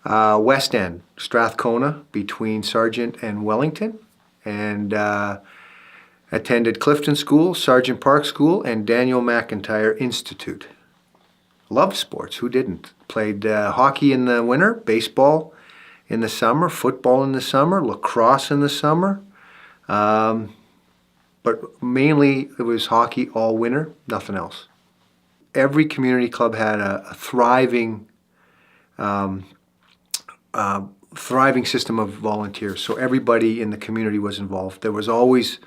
West End, Strathcona, between Sargent and Wellington, and attended Clifton School, Sargent Park School, and Daniel McIntyre Institute. Loved sports, who didn't? Played hockey in the winter, baseball in the summer, football in the summer, lacrosse in the summer. But mainly it was hockey all winter, nothing else. Every community club had a thriving system of volunteers. So everybody in the community was involved. There was always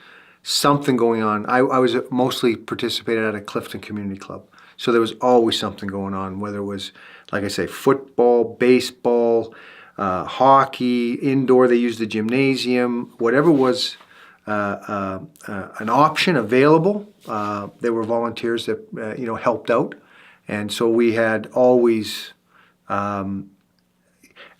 something going on. I was mostly participated at a Clifton Community Club. So there was always something going on, whether it was, like I say, football, baseball, hockey, indoor, they used the gymnasium, whatever was an option available. There were volunteers that helped out, and so we had always an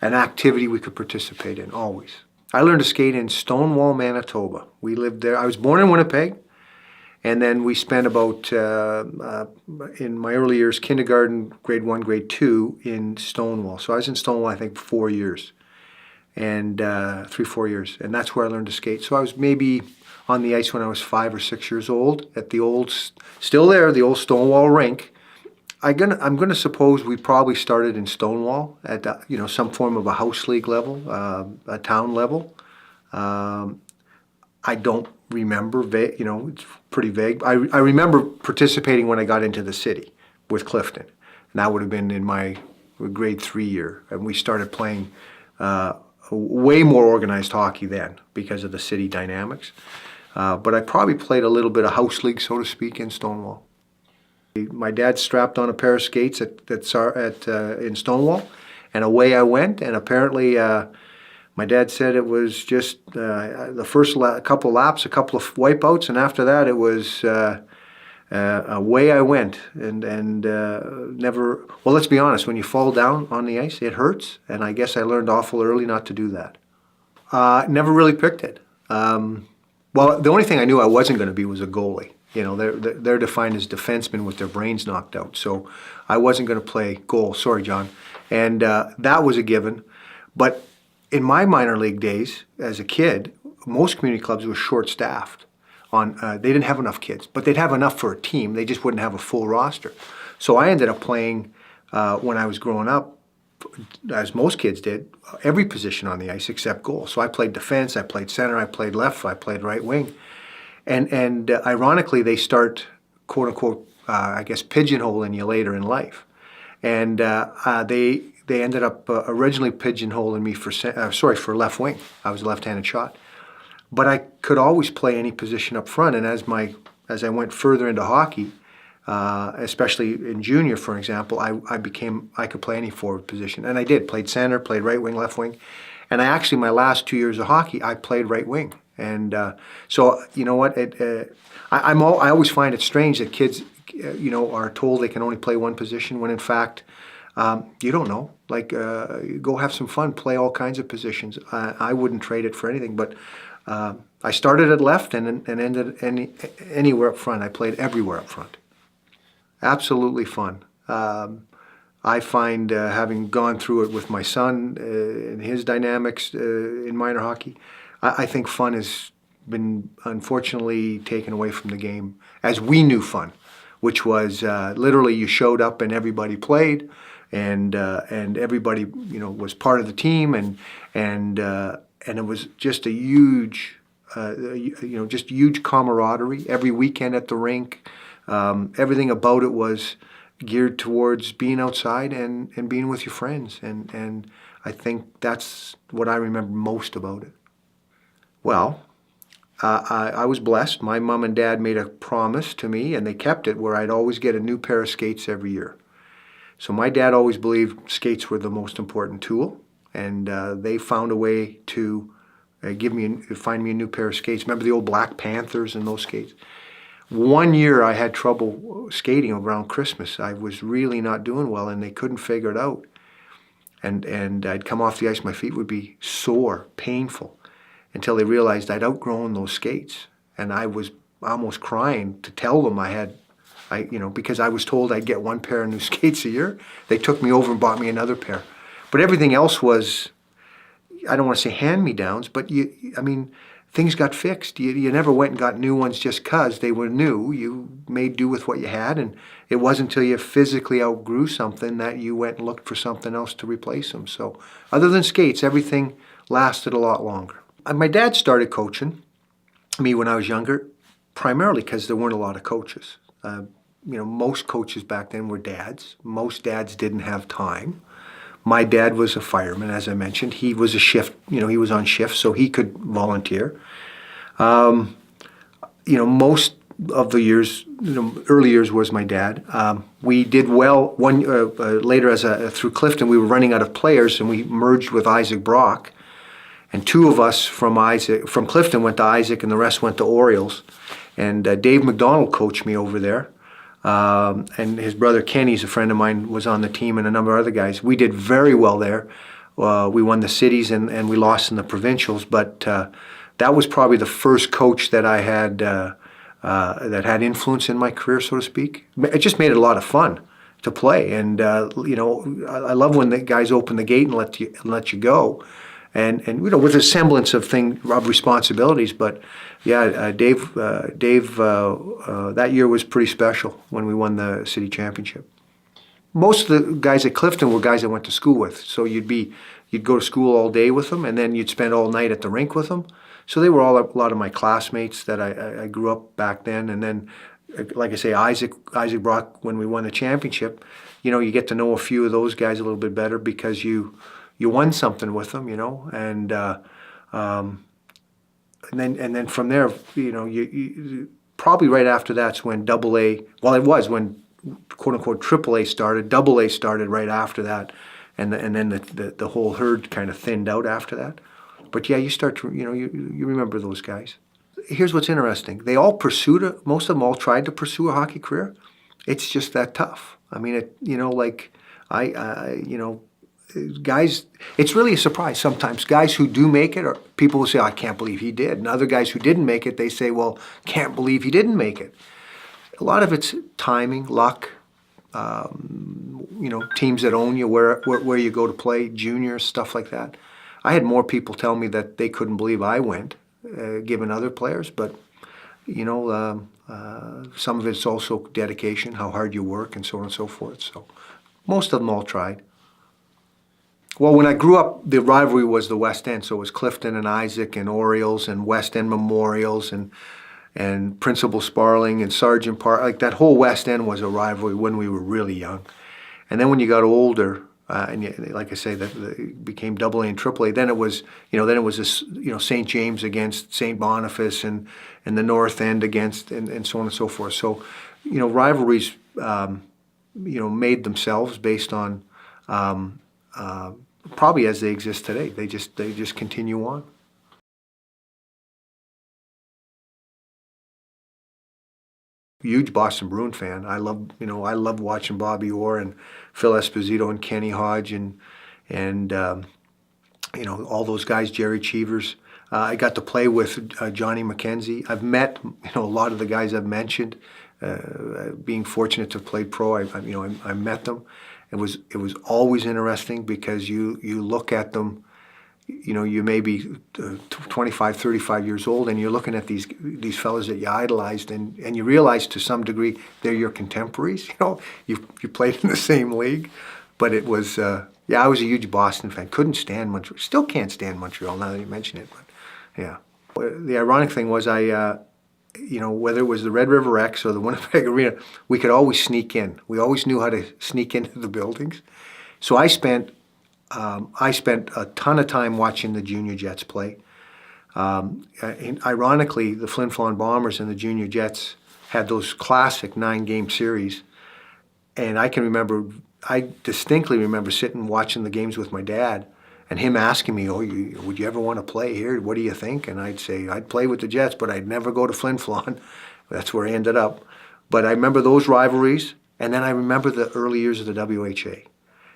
activity we could participate in. Always. I learned to skate in Stonewall, Manitoba. We lived there. I was born in Winnipeg, and then we spent about in my early years, kindergarten, grade 1, grade 2 in Stonewall. So I was in Stonewall, I think, 4 years. And 3-4 years, and that's where I learned to skate. So I was maybe on the ice when I was 5 or 6 years old at the old, still there, the old Stonewall rink. I'm gonna suppose we probably started in Stonewall at some form of a house league level, a town level. I don't remember, it's pretty vague. I remember participating when I got into the city with Clifton, and that would have been in my grade 3 year, and we started playing way more organized hockey then because of the city dynamics. But I probably played a little bit of house league, so to speak, in Stonewall. My dad strapped on a pair of skates in Stonewall, and away I went. And apparently, my dad said it was just the first couple laps, a couple of wipeouts, and after that, it was away I went, and never. Well, let's be honest. When you fall down on the ice, it hurts, and I guess I learned awful early not to do that. Never really picked it. Well, the only thing I knew I wasn't going to be was a goalie. They're defined as defensemen with their brains knocked out. So I wasn't going to play goal. Sorry, John. And that was a given. But in my minor league days as a kid, most community clubs were short-staffed. They didn't have enough kids, but they'd have enough for a team. They just wouldn't have a full roster. So I ended up playing, when I was growing up, as most kids did, every position on the ice except goal. So I played defense, I played center, I played left, I played right wing. And ironically, they start, quote unquote, I guess, pigeonholing you later in life. And they ended up originally pigeonholing me for left wing. I was a left-handed shot. But I could always play any position up front, and as I went further into hockey, especially in junior, for example, I could play any forward position, and I did. Played center, played right wing, left wing, and my last 2 years of hockey, I played right wing. And so you know what? I always find it strange that kids, are told they can only play one position when in fact you don't know. Like go have some fun, play all kinds of positions. I wouldn't trade it for anything, but. I started at left and ended anywhere up front. I played everywhere up front. Absolutely fun. I find, having gone through it with my son and his dynamics in minor hockey, I think fun has been unfortunately taken away from the game as we knew fun, which was literally you showed up and everybody played, and everybody was part of the team, and it was just a huge, huge camaraderie every weekend at the rink. Everything about it was geared towards being outside and being with your friends. And I think that's what I remember most about it. Well, I was blessed. My mom and dad made a promise to me, and they kept it, where I'd always get a new pair of skates every year. So my dad always believed skates were the most important tool. And they found a way to find me a new pair of skates. Remember the old Black Panthers and those skates? One year I had trouble skating around Christmas. I was really not doing well, and they couldn't figure it out. And I'd come off the ice, my feet would be sore, painful, until they realized I'd outgrown those skates. And I was almost crying to tell them because I was told I'd get one pair of new skates a year. They took me over and bought me another pair. But everything else was, I don't want to say hand-me-downs, but things got fixed. You never went and got new ones just 'cause they were new. You made do with what you had, and it wasn't until you physically outgrew something that you went and looked for something else to replace them. So other than skates, everything lasted a lot longer. My dad started coaching me when I was younger, primarily because there weren't a lot of coaches. Most coaches back then were dads. Most dads didn't have time. My dad was a fireman, as I mentioned. He was a shift, he was on shift, so he could volunteer. Most of the years, early years was my dad. We did well. Later, through Clifton, we were running out of players, and we merged with Isaac Brock. And two of us from Clifton went to Isaac, and the rest went to Orioles. And Dave McDonald coached me over there. And his brother Kenny's a friend of mine, was on the team, and a number of other guys. We did very well there. We won the cities and we lost in the provincials, but that was probably the first coach that I had that had influence in my career, so to speak. It just made it a lot of fun to play, and I love when the guys open the gate and let you go. And with a semblance of responsibilities, but yeah, Dave, that year was pretty special when we won the city championship. Most of the guys at Clifton were guys I went to school with, so you'd go to school all day with them, and then you'd spend all night at the rink with them. So they were all a lot of my classmates that I grew up back then, and then, like I say, Isaac Brock, when we won the championship, you get to know a few of those guys a little bit better because you won something with them, and then from there, you probably right after that's when AA. Well, it was when quote unquote AAA started. AA started right after that, and then the whole herd kind of thinned out after that. But yeah, you start to you remember those guys. Here's what's interesting: they all most of them all tried to pursue a hockey career. It's just that tough. I mean, guys, it's really a surprise sometimes. Guys who do make it, or people will say, I can't believe he did. And other guys who didn't make it, they say, well, can't believe he didn't make it. A lot of it's timing, luck, teams that own you, where you go to play, juniors, stuff like that. I had more people tell me that they couldn't believe I went, given other players, but some of it's also dedication, how hard you work, and so on and so forth. So most of them all tried. Well, when I grew up, the rivalry was the West End, so it was Clifton and Isaac and Orioles and West End Memorials and Principal Sparling and Sergeant Park. Like that whole West End was a rivalry when we were really young. And then when you got older, and like I say, that it became AA and AAA. Then it was, this, St. James against St. Boniface and the North End against and so on and so forth. So, rivalries, made themselves based on. Probably as they exist today. They just continue on. Huge Boston Bruin fan. I love watching Bobby Orr and Phil Esposito and Kenny Hodge and all those guys, Jerry Cheevers. I got to play with Johnny McKenzie. I've met a lot of the guys I've mentioned. Being fortunate to play pro, I met them. It was always interesting because you look at them, you may be 25, 35 years old, and you're looking at these fellas that you idolized, and you realize to some degree they're your contemporaries. You played in the same league, but it was I was a huge Boston fan. Couldn't stand Montreal. Still can't stand Montreal now that you mention it. But yeah, the ironic thing was whether it was the Red River X or the Winnipeg Arena, we could always sneak in. We always knew how to sneak into the buildings. So I spent a ton of time watching the Junior Jets play. And ironically, the Flin Flon Bombers and the Junior Jets had those classic 9-game series. And I distinctly remember sitting watching the games with my dad, and him asking me, would you ever want to play here? What do you think? And I'd say, I'd play with the Jets, but I'd never go to Flin Flon. That's where I ended up. But I remember those rivalries, and then I remember the early years of the WHA.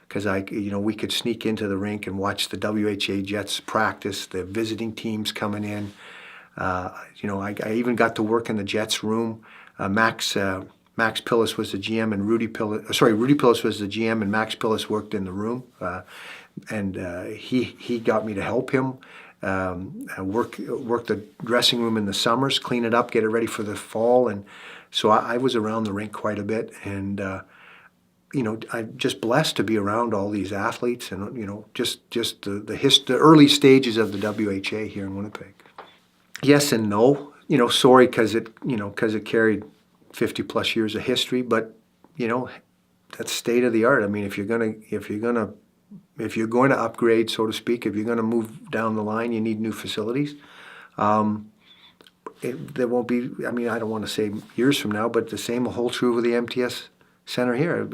Because we could sneak into the rink and watch the WHA Jets practice, the visiting teams coming in. I even got to work in the Jets room. Max Max Pillis was the GM, and Rudy Pillis was the GM, and Max Pillis worked in the room, and he got me to help him work the dressing room in the summers, clean it up, get it ready for the fall, and so I was around the rink quite a bit, and I'm just blessed to be around all these athletes, and just the early stages of the WHA here in Winnipeg. Yes and no. Sorry, because it carried 50 plus years of history, but that's state of the art. I mean, if you're going to upgrade, so to speak, if you're going to move down the line, you need new facilities. There won't be. I mean, I don't want to say years from now, but the same will hold true with the MTS Center here.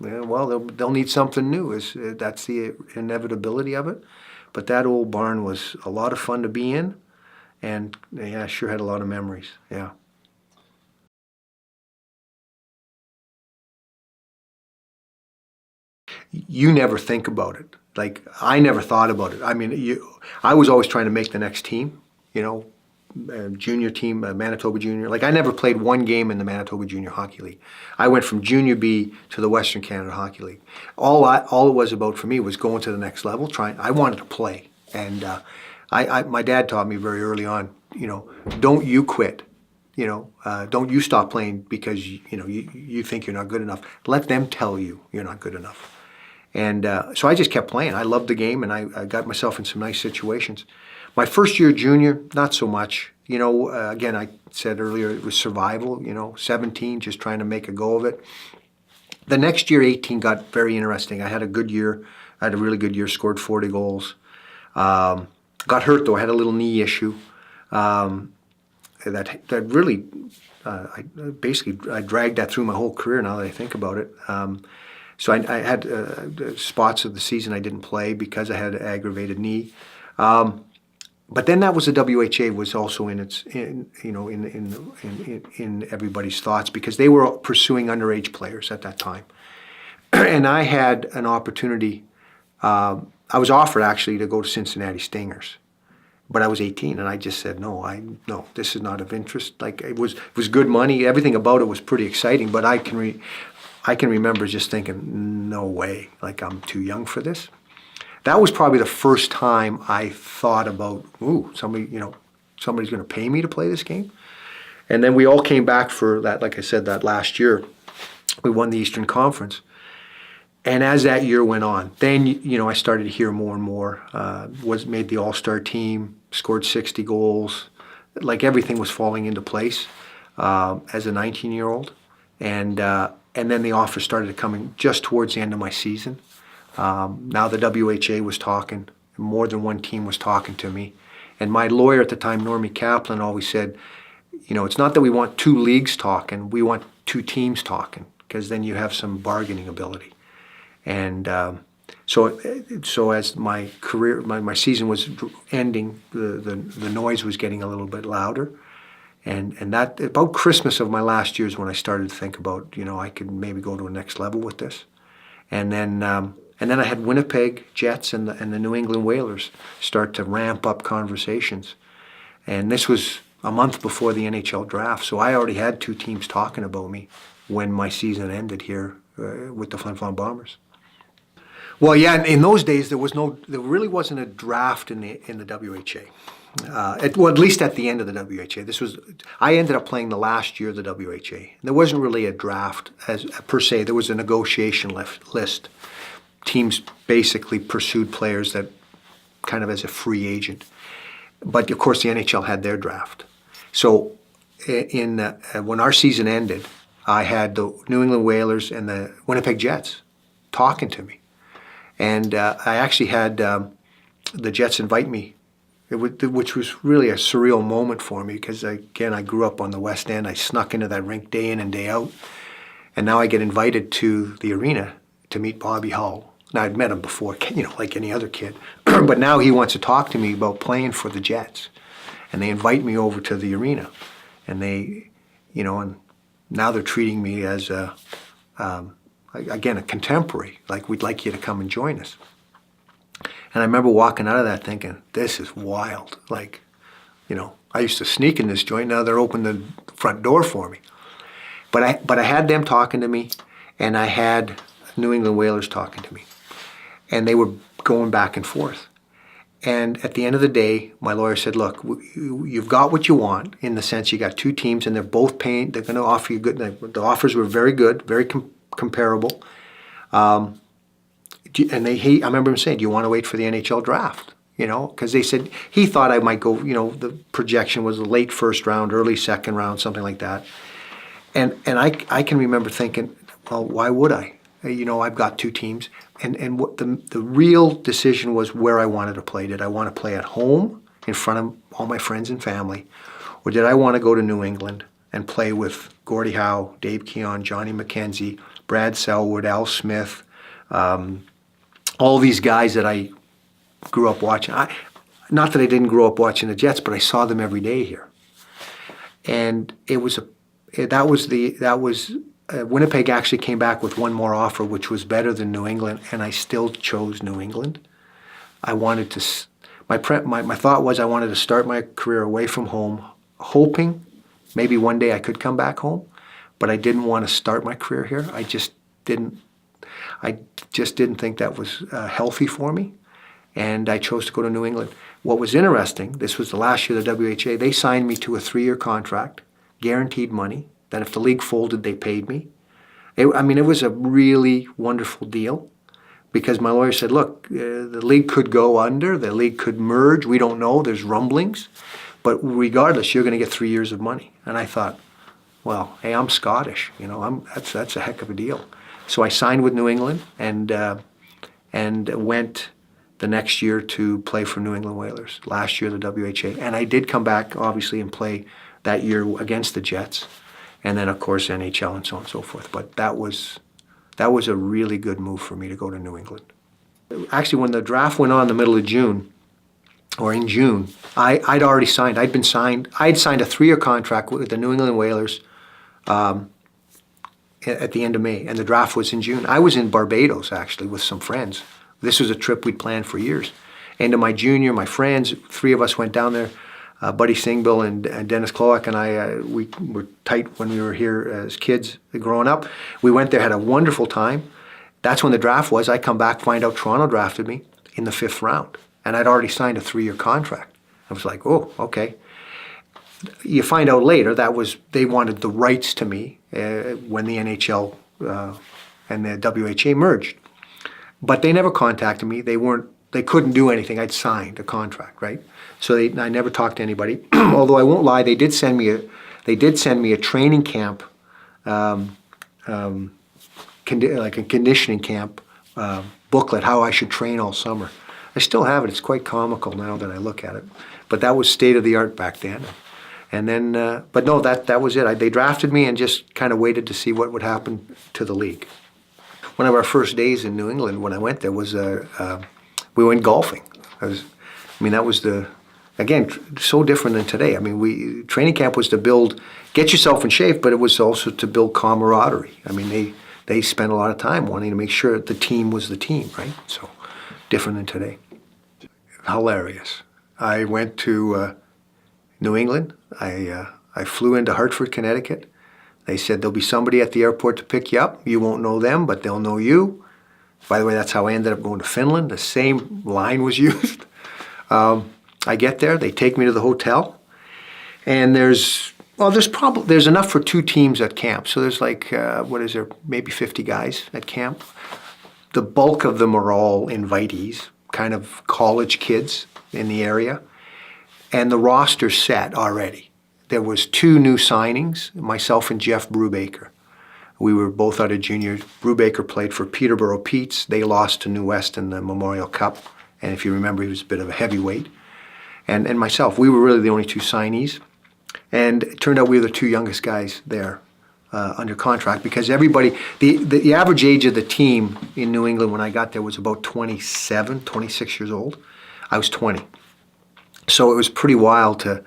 Well, they'll need something new. That's the inevitability of it. But that old barn was a lot of fun to be in, and yeah, sure had a lot of memories. Yeah. You never think about it. Like, I never thought about it. I mean, I was always trying to make the next team, junior team, Manitoba Junior. Like, I never played one game in the Manitoba Junior Hockey League. I went from Junior B to the Western Canada Hockey League. All it was about for me was going to the next level. I wanted to play, and my dad taught me very early on. Don't you quit. Don't you stop playing because you think you're not good enough. Let them tell you you're not good enough. And so I just kept playing. I loved the game, and I got myself in some nice situations. My first year junior, not so much. Again, I said earlier it was survival, 17, just trying to make a go of it. The next year, 18, got very interesting. I had a good year. I had a really good year, scored 40 goals. Got hurt, though. I had a little knee issue. That really, I dragged that through my whole career now that I think about it. So I had spots of the season I didn't play because I had an aggravated knee. But then that was the WHA was also in everybody's thoughts because they were pursuing underage players at that time, and I had an opportunity. I was offered actually to go to Cincinnati Stingers, but I was 18 and I just said no. This is not of interest. Like it was good money. Everything about it was pretty exciting, but I can remember just thinking no way. Like I'm too young for this. That was probably the first time I thought about, somebody's going to pay me to play this game. And then we all came back for that, like I said, that last year. We won the Eastern Conference. And as that year went on, then, I started to hear more and more. Made the All-Star team, scored 60 goals. Like everything was falling into place as a 19-year-old. And then the offers started coming just towards the end of my season. Now the WHA was talking, more than one team was talking to me. And my lawyer at the time, Normie Kaplan, always said, it's not that we want two leagues talking, we want two teams talking, because then you have some bargaining ability. And so as my career, my season was ending, the noise was getting a little bit louder. And that, about Christmas of my last year is when I started to think about, I could maybe go to a next level with this. And then I had Winnipeg Jets and the New England Whalers start to ramp up conversations. And this was a month before the NHL draft, so I already had two teams talking about me when my season ended here with the Flin Flon Bombers. Well, yeah, in those days there really wasn't a draft in the WHA. At least at the end of the WHA. I ended up playing the last year of the WHA. There wasn't really a draft as per se. There was a negotiation list. Teams basically pursued players that kind of as a free agent. But of course the NHL had their draft. So when our season ended, I had the New England Whalers and the Winnipeg Jets talking to me. And I actually had the Jets invite me, which was really a surreal moment for me because, again, I grew up on the West End. I snuck into that rink day in and day out. And now I get invited to the arena to meet Bobby Hull. Now, I'd met him before, like any other kid. But now he wants to talk to me about playing for the Jets. And they invite me over to the arena. And and now they're treating me as again, a contemporary. Like, we'd like you to come and join us. And I remember walking out of that thinking, this is wild. Like, I used to sneak in this joint. Now they're opening the front door for me. But I had them talking to me, and I had New England Whalers talking to me, and they were going back and forth. And at the end of the day, my lawyer said, "Look, you've got what you want in the sense you got two teams, and they're both paying. They're going to offer you good. The offers were very good, very comparable." And I remember him saying, "Do you want to wait for the NHL draft?" You know, because they said he thought I might go. You know, the projection was a late first round, early second round, something like that. And I can remember thinking, well, why would I? You know, I've got two teams. And what the real decision was where I wanted to play. Did I want to play at home in front of all my friends and family? Or did I want to go to New England and play with Gordie Howe, Dave Keon, Johnny McKenzie, Brad Selwood, Al Smith, all these guys that I grew up watching. Not that I didn't grow up watching the Jets, but I saw them every day here. And Winnipeg actually came back with one more offer, which was better than New England, and I still chose New England. I wanted to. My thought was I wanted to start my career away from home, hoping maybe one day I could come back home, but I didn't want to start my career here. I just didn't think that was healthy for me, and I chose to go to New England. What was interesting, this was the last year of the WHA, they signed me to a 3-year contract, guaranteed money, that if the league folded, they paid me. It was a really wonderful deal because my lawyer said, look, the league could go under, the league could merge, we don't know, there's rumblings, but regardless, you're going to get 3 years of money. And I thought, well, hey, I'm Scottish, you know, that's a heck of a deal. So I signed with New England and went the next year to play for New England Whalers, last year the WHA. And I did come back, obviously, and play that year against the Jets. And then, of course, NHL and so on and so forth. But that was a really good move for me to go to New England. Actually, when the draft went on in the middle of June, or in June, I'd already signed. I'd signed a 3-year contract with the New England Whalers at the end of May, and the draft was in June. I was in Barbados, actually, with some friends. This was a trip we'd planned for years. End of my junior, my friends, 3 of us went down there. Buddy Singbill and Dennis Kloak and I, we were tight when we were here as kids growing up. We went there, had a wonderful time. That's when the draft was. I come back, find out Toronto drafted me in the 5th round. And I'd already signed a 3-year contract. I was like, oh, okay. You find out later they wanted the rights to me when the NHL and the WHA merged. But they never contacted me. They couldn't do anything. I'd signed a contract, right? So I never talked to anybody. Although I won't lie, they did send me a training camp, like a conditioning camp booklet, how I should train all summer. I still have it. It's quite comical now that I look at it. But that was state of the art back then. And then, but no, that was it. They drafted me and just kind of waited to see what would happen to the league. One of our first days in New England when I went there was we went golfing. That was again, so different than today. Training camp was to get yourself in shape, but it was also to build camaraderie. They spent a lot of time wanting to make sure the team was the team, right? So different than today. Hilarious. I went to New England. I flew into Hartford, Connecticut. They said there'll be somebody at the airport to pick you up. You won't know them, but they'll know you. By the way, that's how I ended up going to Finland. The same line was used. I get there, they take me to the hotel, and there's enough for 2 teams at camp. So there's maybe 50 guys at camp. The bulk of them are all invitees, kind of college kids in the area, and the roster's set already. There was 2 new signings, myself and Jeff Brubaker. We were both out of juniors. Brubaker played for Peterborough Petes. They lost to New West in the Memorial Cup. And if you remember, he was a bit of a heavyweight. And myself, we were really the only 2 signees. And it turned out we were the 2 youngest guys there under contract because everybody, the average age of the team in New England when I got there was about 27, 26 years old. I was 20. So it was pretty wild to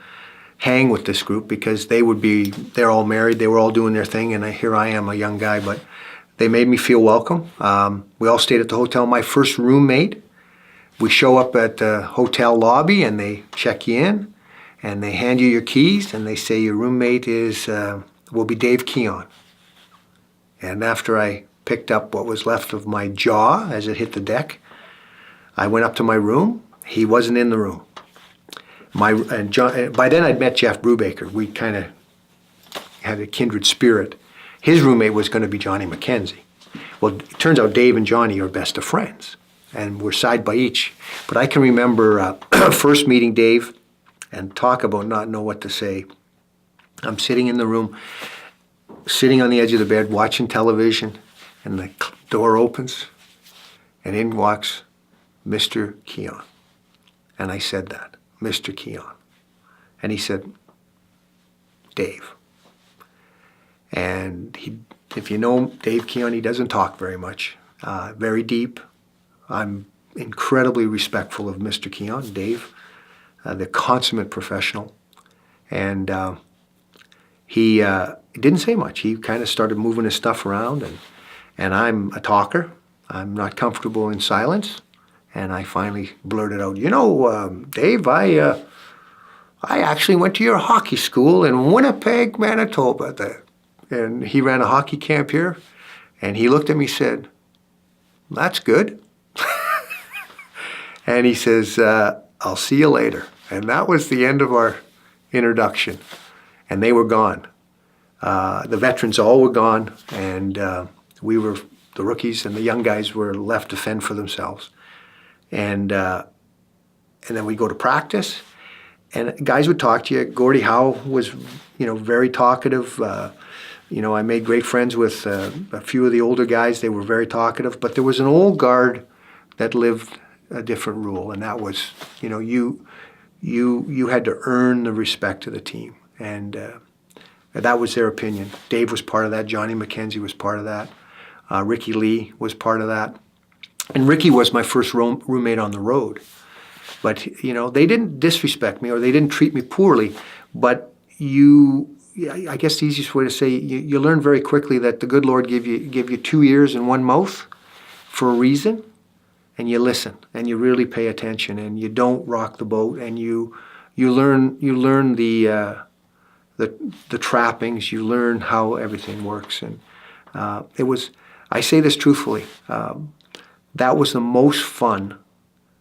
hang with this group because they're all married, they were all doing their thing, and here I am, a young guy, but they made me feel welcome. We all stayed at the hotel. My first roommate, we show up at the hotel lobby and they check you in and they hand you your keys and they say your roommate will be Dave Keon. And after I picked up what was left of my jaw as it hit the deck, I went up to my room. He wasn't in the room. By then I'd met Jeff Brubaker. We kind of had a kindred spirit. His roommate was going to be Johnny McKenzie. Well, it turns out Dave and Johnny are best of friends, and we're side by each. But I can remember first meeting Dave, and talk about not know what to say. I'm sitting in the room, sitting on the edge of the bed, watching television, and the door opens, and in walks Mr. Keon. And I said that, Mr. Keon. And he said, Dave. And if you know Dave Keon, he doesn't talk very much, very deep. I'm incredibly respectful of Mr. Keon, Dave, the consummate professional. And he didn't say much. He kind of started moving his stuff around, and I'm a talker. I'm not comfortable in silence. And I finally blurted out, Dave, I actually went to your hockey school in Winnipeg, Manitoba. And he ran a hockey camp here. And he looked at me and said, that's good. And he says, I'll see you later. And that was the end of our introduction. And they were gone. The veterans all were gone. And we were, the rookies and the young guys were left to fend for themselves. And then we go to practice, and guys would talk to you. Gordie Howe was, very talkative. I made great friends with a few of the older guys. They were very talkative. But there was an old guard that lived a different rule, and that was, you had to earn the respect of the team, and that was their opinion. Dave was part of that. Johnny McKenzie was part of that. Ricky Lee was part of that. And Ricky was my first roommate on the road. But, they didn't disrespect me or they didn't treat me poorly. But I guess the easiest way to say, you learn very quickly that the good Lord give you 2 ears and 1 mouth for a reason. And you listen and you really pay attention and you don't rock the boat, and you learn the trappings. You learn how everything works. And I say this truthfully, that was the most fun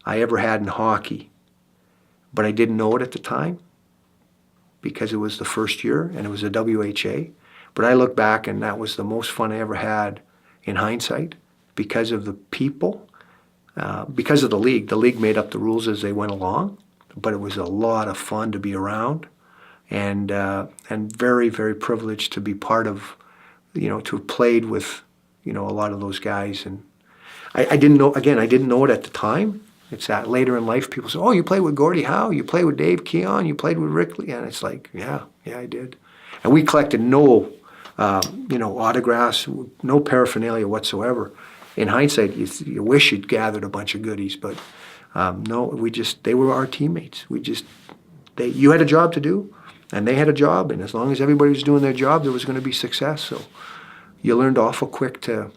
I ever had in hockey, but I didn't know it at the time because it was the first year and it was a WHA. But I look back and that was the most fun I ever had in hindsight because of the people, because of the league. The league made up the rules as they went along, but it was a lot of fun to be around, and very, very privileged to be part of, to have played with, a lot of those guys. And I didn't know, again, I didn't know it at the time. It's that later in life, people say, oh, you played with Gordie Howe, you played with Dave Keon, you played with Rick Lee. And it's like, yeah, I did. And we collected no, autographs, no paraphernalia whatsoever. In hindsight, you wish you'd gathered a bunch of goodies, but no, they were our teammates. You had a job to do, and they had a job, and as long as everybody was doing their job, there was going to be success. So you learned awful quick to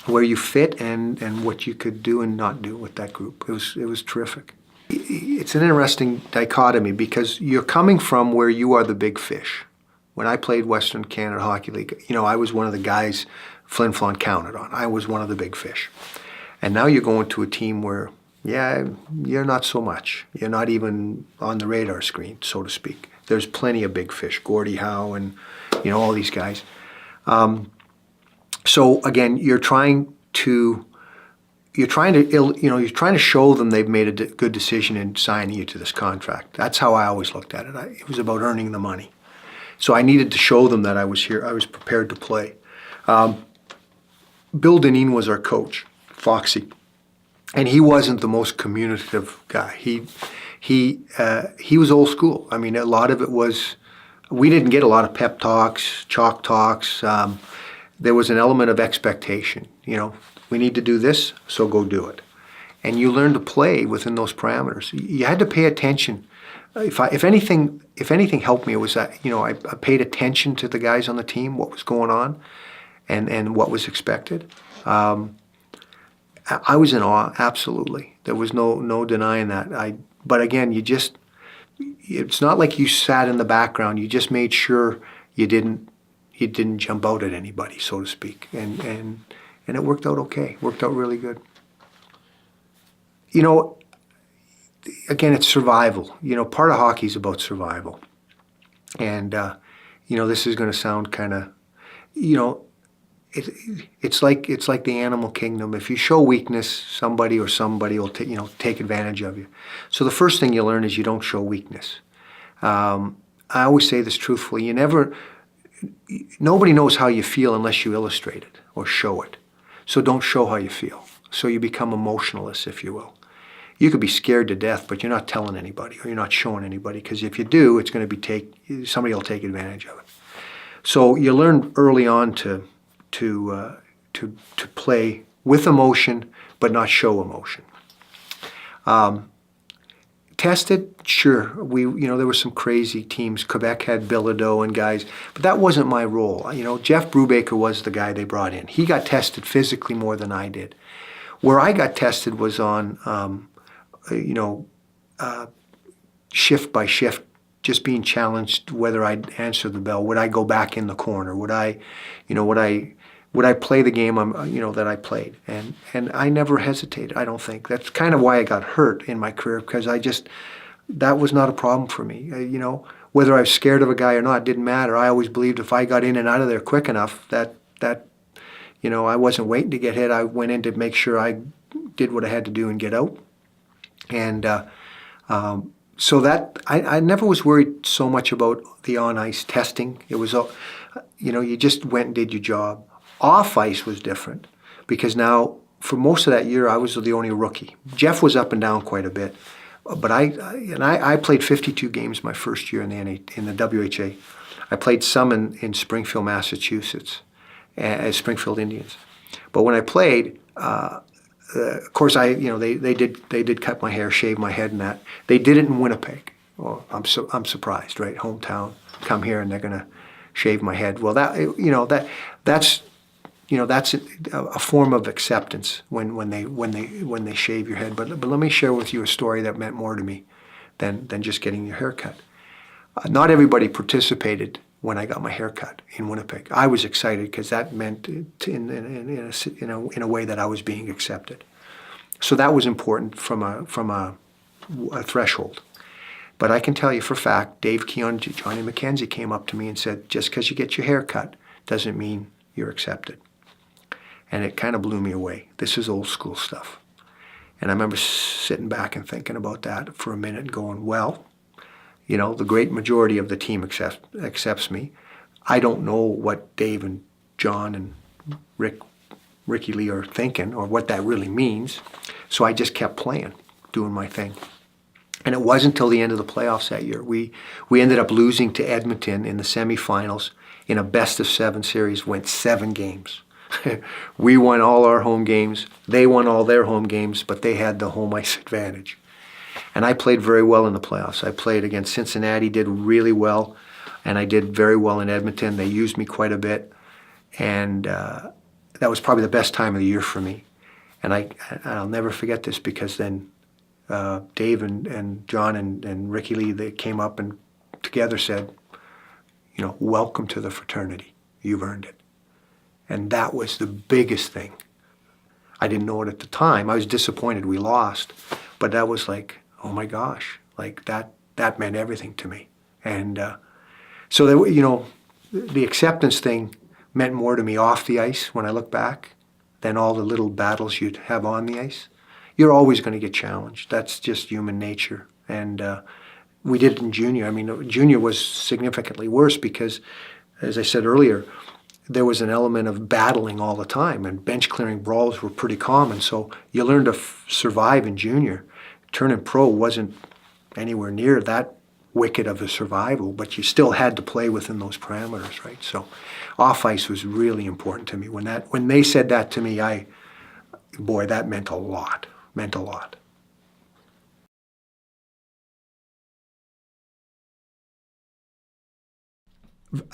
where you fit and what you could do and not do with that group. It was terrific. It's an interesting dichotomy because you're coming from where you are the big fish. When I played Western Canada Hockey League, I was one of the guys Flin Flon counted on. I was one of the big fish. And now you're going to a team where, you're not so much. You're not even on the radar screen, so to speak. There's plenty of big fish, Gordie Howe and, all these guys. So again, you're trying to show them they've made a good decision in signing you to this contract. That's how I always looked at it. It was about earning the money. So I needed to show them that I was here. I was prepared to play. Bill Dineen was our coach, Foxy, and he wasn't the most communicative guy. He was old school. I mean, a lot of it was, we didn't get a lot of pep talks, chalk talks. There was an element of expectation. We need to do this, so go do it. And you learn to play within those parameters. You had to pay attention. If anything helped me, it was that, I paid attention to the guys on the team, what was going on, and what was expected. I was in awe, absolutely. There was no denying that. But again, it's not like you sat in the background. You just made sure you didn't he didn't jump out at anybody, so to speak, and it worked out okay. Worked out really good. You know, again, it's survival. You know, part of hockey is about survival, and you know, this is going to sound kind of, you know, it's like the animal kingdom. If you show weakness, somebody will take advantage of you. So the first thing you learn is you don't show weakness. I always say this truthfully. Nobody knows how you feel unless you illustrate it or show it. So don't show how you feel. So you become emotionless, if you will. You could be scared to death, but you're not telling anybody or you're not showing anybody, because if you do, it's going to be somebody will take advantage of it. So you learn early on to play with emotion, but not show emotion. Tested, sure. There were some crazy teams. Quebec had Bilodeau and guys, but that wasn't my role. You know, Jeff Brubaker was the guy they brought in. He got tested physically more than I did. Where I got tested was on, shift by shift, just being challenged whether I'd answer the bell. Would I go back in the corner? Would I play the game that I played? And I never hesitated, I don't think. That's kind of why I got hurt in my career, because that was not a problem for me. Whether I was scared of a guy or not didn't matter. I always believed if I got in and out of there quick enough that I wasn't waiting to get hit. I went in to make sure I did what I had to do and get out. And so that I never was worried so much about the on-ice testing. It was, you just went and did your job. Off-ice was different, because now for most of that year I was the only rookie. Jeff was up and down quite a bit, but I played 52 games my first year in the WHA. I played some in Springfield, Massachusetts, as Springfield Indians. But when I played, of course, they did cut my hair, shave my head, and that. They did it in Winnipeg. Well, I'm surprised, right? Hometown, come here and they're going to shave my head. Well, that's a form of acceptance when they shave your head. But let me share with you a story that meant more to me than just getting your hair cut. Not everybody participated when I got my hair cut in Winnipeg. I was excited because that meant in a way that I was being accepted. So that was important from a threshold. But I can tell you for a fact, Dave Keon, Johnny McKenzie came up to me and said, just because you get your hair cut doesn't mean you're accepted. And it kind of blew me away. This is old school stuff. And I remember sitting back and thinking about that for a minute and going, well, the great majority of the team accepts me. I don't know what Dave and John and Ricky Lee are thinking or what that really means. So I just kept playing, doing my thing. And it wasn't until the end of the playoffs that year. We ended up losing to Edmonton in the semifinals in a best-of-7 series, went 7 games. We won all our home games. They won all their home games, but they had the home ice advantage. And I played very well in the playoffs. I played against Cincinnati, did really well, and I did very well in Edmonton. They used me quite a bit, and that was probably the best time of the year for me. And I'll never forget this, because then Dave and John and Ricky Lee, they came up and together said, welcome to the fraternity. You've earned it. And that was the biggest thing. I didn't know it at the time. I was disappointed we lost, but that was like, oh my gosh, like that meant everything to me. And so the acceptance thing meant more to me off the ice when I look back than all the little battles you'd have on the ice. You're always going to get challenged. That's just human nature. And we did it in junior. I mean, junior was significantly worse because, as I said earlier, there was an element of battling all the time, and bench clearing brawls were pretty common. So you learned to survive in junior. Turning pro wasn't anywhere near that wicked of a survival, but you still had to play within those parameters, right? So off ice was really important to me. When they said that to me, that meant a lot. Meant a lot.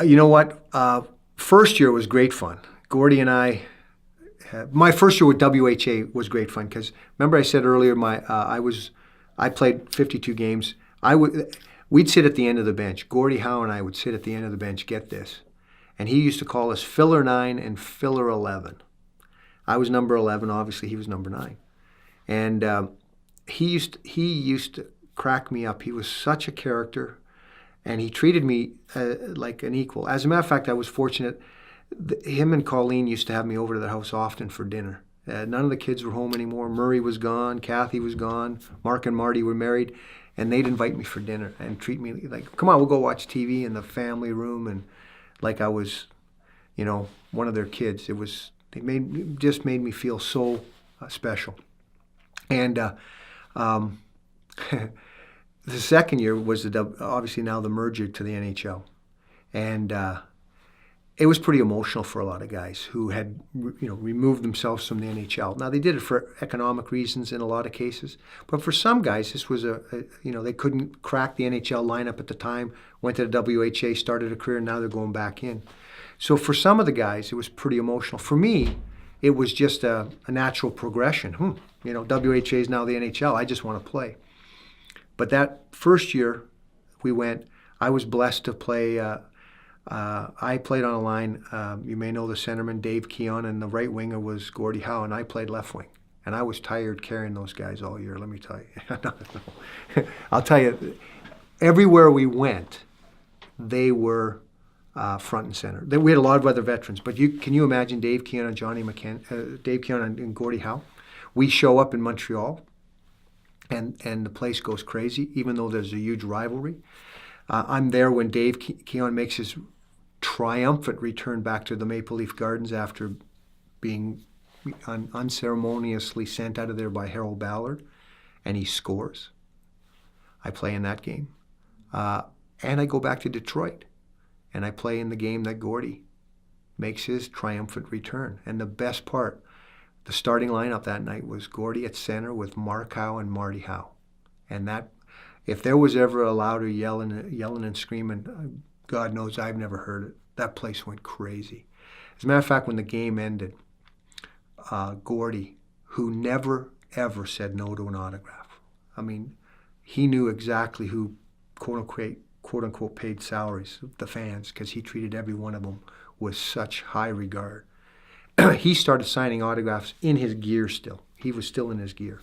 You know what? First year was great fun. Gordy and I, my first year with WHA was great fun because remember I said earlier I played 52 games. We'd sit at the end of the bench. Gordie Howe and I would sit at the end of the bench. Get this, And he used to call us Filler 9 and Filler 11. I was number 11, obviously he was number 9. And he used to crack me up. He was such a character, and he treated me like an equal. As a matter of fact, I was fortunate. Him and Colleen used to have me over to their house often for dinner. None of the kids were home anymore. Murray was gone. Kathy was gone. Mark and Marty were married. And they'd invite me for dinner and treat me like, come on, we'll go watch TV in the family room. And like I was, one of their kids. It just made me feel so special. And the second year was obviously now the merger to the NHL. And it was pretty emotional for a lot of guys who had, removed themselves from the NHL. Now, they did it for economic reasons in a lot of cases. But for some guys, this was they couldn't crack the NHL lineup at the time, went to the WHA, started a career, and now they're going back in. So for some of the guys, it was pretty emotional. For me, it was just a natural progression. WHA is now the NHL. I just want to play. But that first year we went, I was blessed to play. I played on a line. You may know the centerman, Dave Keon, and the right winger was Jordy Howe, and I played left wing. And I was tired carrying those guys all year, let me tell you. I'll tell you, everywhere we went, they were front and center. We had a lot of other veterans, but can you imagine Dave Keon and Dave Keon and Jordy Howe? We show up in Montreal, and the place goes crazy, even though there's a huge rivalry. I'm there when Dave Keon makes his triumphant return back to the Maple Leaf Gardens after being unceremoniously sent out of there by Harold Ballard, and he scores. I play in that game. And I go back to Detroit, and I play in the game that Jordy makes his triumphant return. And the best part, the starting lineup that night was Jordy at center with Mark Howe and Marty Howe. And that, if there was ever a louder yelling and screaming, God knows I've never heard it. That place went crazy. As a matter of fact, when the game ended, Jordy, who never, ever said no to an autograph. I mean, he knew exactly who, quote unquote, paid salaries, the fans, because he treated every one of them with such high regard. He started signing autographs in his gear still. He was still in his gear.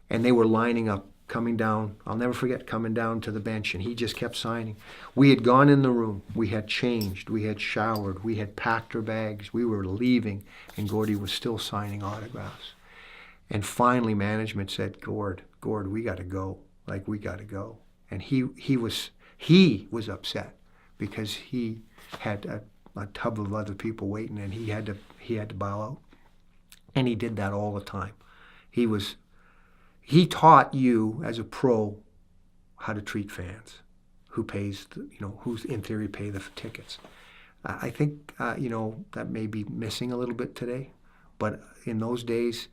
And they were lining up, coming down. I'll never forget coming down to the bench, and he just kept signing. We had gone in the room. We had changed. We had showered. We had packed our bags. We were leaving, and Jordy was still signing autographs. And finally, management said, Gord, we got to go. Like, we got to go. And he was upset because he had a tub of other people waiting, and he had to bow out. And he did that all the time. He taught you as a pro how to treat fans, who pays, who's in theory pay the tickets. I think, that may be missing a little bit today, but in those days,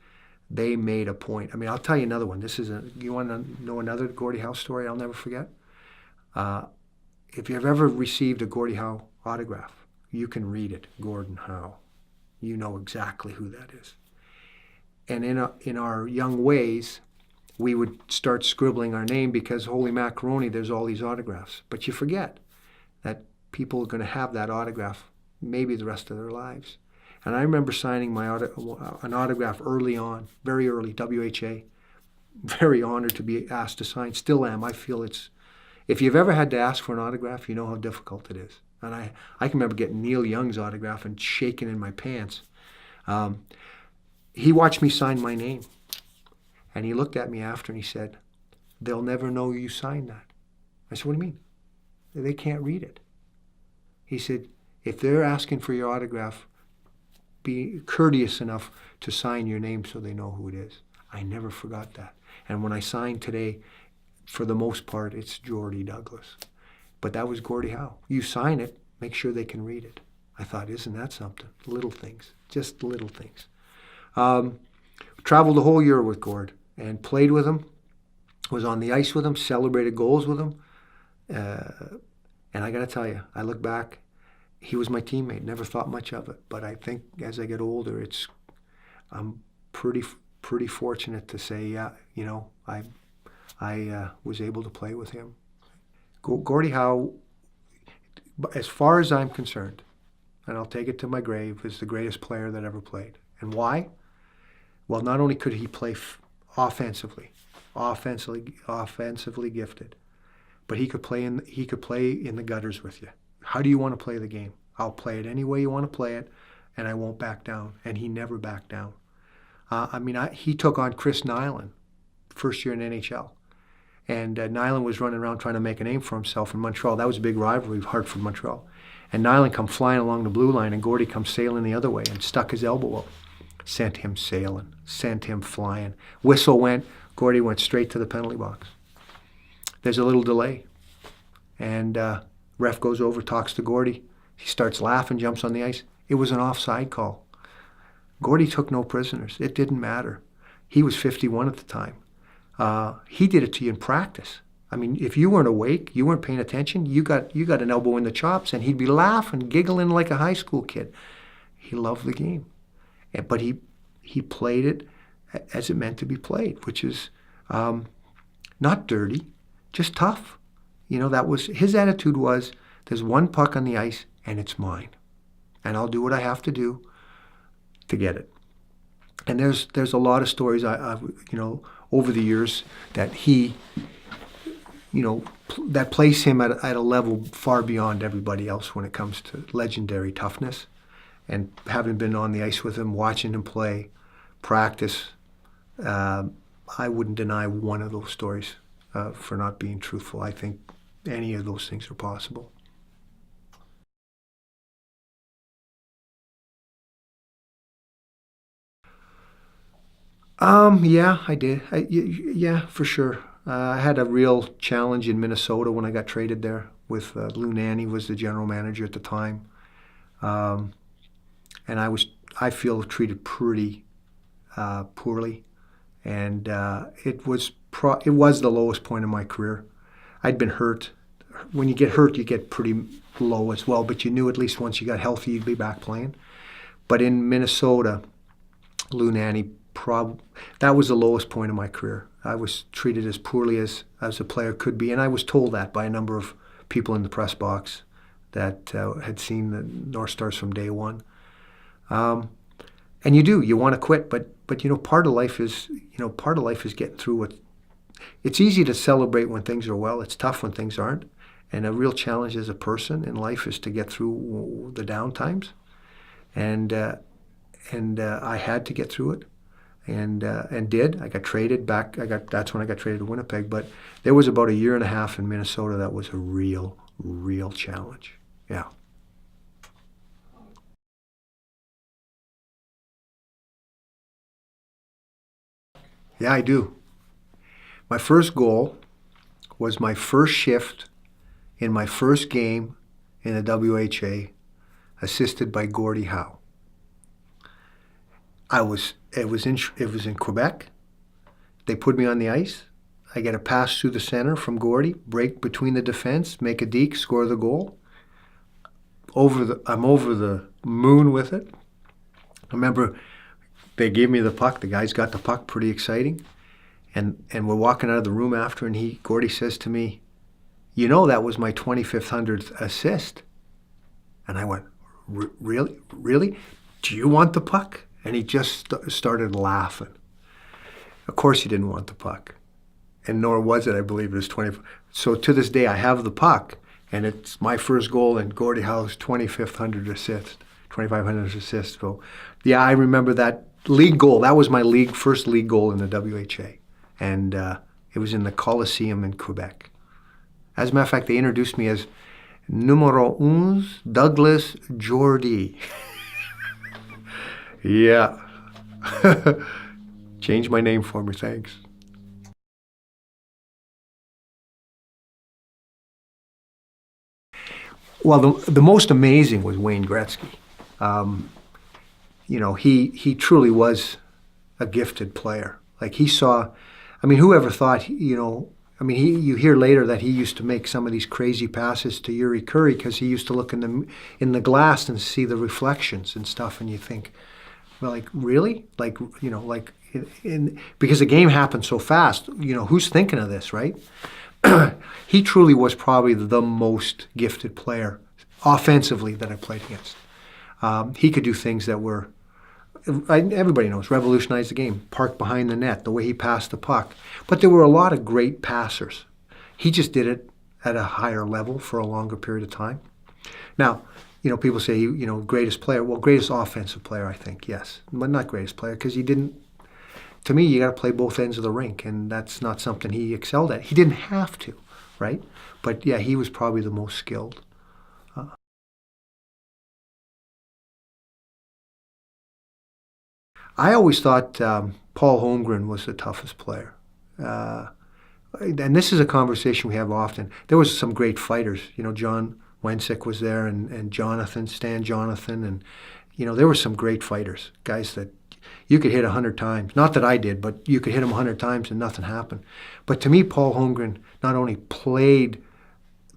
they made a point. I mean, I'll tell you another one. You want to know another Jordy Howe story I'll never forget? If you've ever received a Jordy Howe autograph, you can read it, Gordon Howe. You know exactly who that is. And in our young ways, we would start scribbling our name because, holy macaroni, there's all these autographs. But you forget that people are going to have that autograph maybe the rest of their lives. And I remember signing an autograph early on, very early, WHA. Very honored to be asked to sign. Still am. I feel if you've ever had to ask for an autograph, you know how difficult it is. And I can remember getting Neil Young's autograph and shaking in my pants. He watched me sign my name. And he looked at me after and he said, they'll never know you signed that. I said, what do you mean? They can't read it. He said, if they're asking for your autograph, be courteous enough to sign your name so they know who it is. I never forgot that. And when I signed today, for the most part, it's Jordy Douglas. But that was Jordy Howe. You sign it, make sure they can read it. I thought, isn't that something? Little things, just little things. Traveled the whole year with Gord and played with him, was on the ice with him, celebrated goals with him. And I got to tell you, I look back, he was my teammate, never thought much of it. But I think as I get older, I'm pretty fortunate to say, yeah, I was able to play with him. Jordy Howe, as far as I'm concerned, and I'll take it to my grave, is the greatest player that ever played. And why? Well, not only could he play offensively, offensively gifted, but he could play in the gutters with you. How do you want to play the game? I'll play it any way you want to play it, and I won't back down. And he never backed down. He took on Chris Nyland, first year in NHL. And Nyland was running around trying to make a name for himself in Montreal. That was a big rivalry, Hartford-Montreal. And Nyland come flying along the blue line, and Gordy comes sailing the other way and stuck his elbow up. Sent him sailing, sent him flying. Whistle went, Gordy went straight to the penalty box. There's a little delay. And ref goes over, talks to Gordy. He starts laughing, jumps on the ice. It was an offside call. Gordy took no prisoners. It didn't matter. He was 51 at the time. He did it to you in practice. I mean, if you weren't awake, you weren't paying attention, you got an elbow in the chops, and he'd be laughing, giggling like a high school kid. He loved the game. But he played it as it meant to be played, which is not dirty, just tough. You know, that was his attitude was, there's one puck on the ice, and it's mine. And I'll do what I have to do to get it. And there's a lot of stories I've over the years that he, that place him at a level far beyond everybody else when it comes to legendary toughness. And having been on the ice with him, watching him play, practice, I wouldn't deny one of those stories for not being truthful. I think any of those things are possible. Yeah, I did. Yeah, for sure. I had a real challenge in Minnesota when I got traded there with Lou Nanne was the general manager at the time. And I feel treated pretty poorly. And it was the lowest point of my career. I'd been hurt. When you get hurt, you get pretty low as well, but you knew at least once you got healthy, you'd be back playing. But in Minnesota, Lou Nanne, that was the lowest point of my career. I was treated as poorly as a player could be, and I was told that by a number of people in the press box that had seen the North Stars from day one. And you want to quit, but part of life is getting through it. It's easy to celebrate when things are well. It's tough when things aren't. And a real challenge as a person in life is to get through the down times. And I had to get through it. And did. I got traded back. That's when I got traded to Winnipeg. But there was about a year and a half in Minnesota that was a real challenge. Yeah. Yeah, I do. My first goal was my first shift in my first game in the WHA, assisted by Jordy Howe. It was in Quebec. They put me on the ice. I get a pass through the center from Jordy, break between the defense, make a deke, score the goal. I'm over the moon with it. I remember they gave me the puck. The guys got the puck, pretty exciting. And we're walking out of the room after, and Jordy says to me, that was my 2500th assist. And I went, really? Really? Do you want the puck? And he just started laughing. Of course he didn't want the puck. And nor was it, I believe, it was 20. So to this day, I have the puck, and it's my first goal in Jordy Howe's 2500 assist. So, yeah, I remember that league goal. That was my first league goal in the WHA. And it was in the Coliseum in Quebec. As a matter of fact, they introduced me as Numero 11, Douglas Jordy. Yeah. Change my name for me, thanks. Well, the most amazing was Wayne Gretzky. He truly was a gifted player. Like whoever thought, you hear later that he used to make some of these crazy passes to Yuri Curry because he used to look in the glass and see the reflections and stuff, and you think, well, like, really? Because the game happened so fast, who's thinking of this, right? He truly was probably the most gifted player offensively that I played against. He could do things that were, everybody knows, revolutionized the game. Park behind the net, the way he passed the puck. But there were a lot of great passers. He just did it at a higher level for a longer period of time. Now, people say, greatest player. Well, greatest offensive player, I think, yes. But not greatest player, because he didn't, to me, you got to play both ends of the rink, and that's not something he excelled at. He didn't have to, right? But yeah, he was probably the most skilled. I always thought Paul Holmgren was the toughest player. Uh, and this is a conversation we have often. There was some great fighters. John Wensick was there, and Stan Jonathan, and there were some great fighters, guys that you could hit 100 times. Not that I did, but you could hit him 100 times and nothing happened. But to me, Paul Holmgren not only played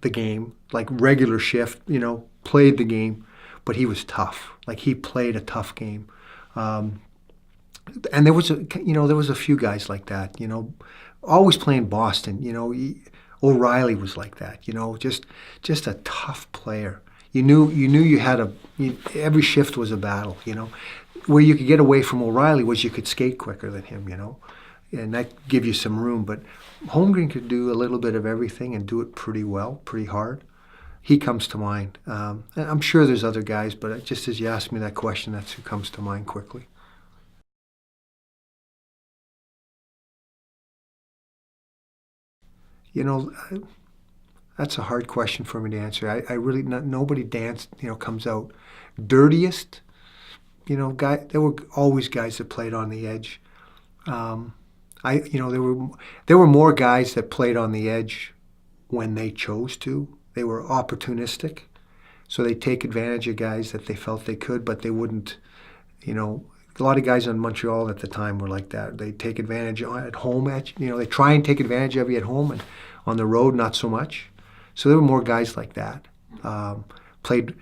the game, like regular shift, played the game, but he was tough. Like he played a tough game. And there was a few guys like that, always playing Boston, O'Reilly was like that, just a tough player. You had every shift was a battle, Where you could get away from O'Reilly was you could skate quicker than him, and that give you some room. But Holmgren could do a little bit of everything and do it pretty well, pretty hard. He comes to mind. And I'm sure there's other guys, but just as you asked me that question, that's who comes to mind quickly. You know, that's a hard question for me to answer. I really nobody comes out dirtiest. There were always guys that played on the edge. Um, there were more guys that played on the edge when they chose to. They were opportunistic, so they take advantage of guys that they felt they could, but they wouldn't. A lot of guys in Montreal at the time were like that. They take advantage at home. They try and take advantage of you at home, and on the road, not so much. So there were more guys like that. Played,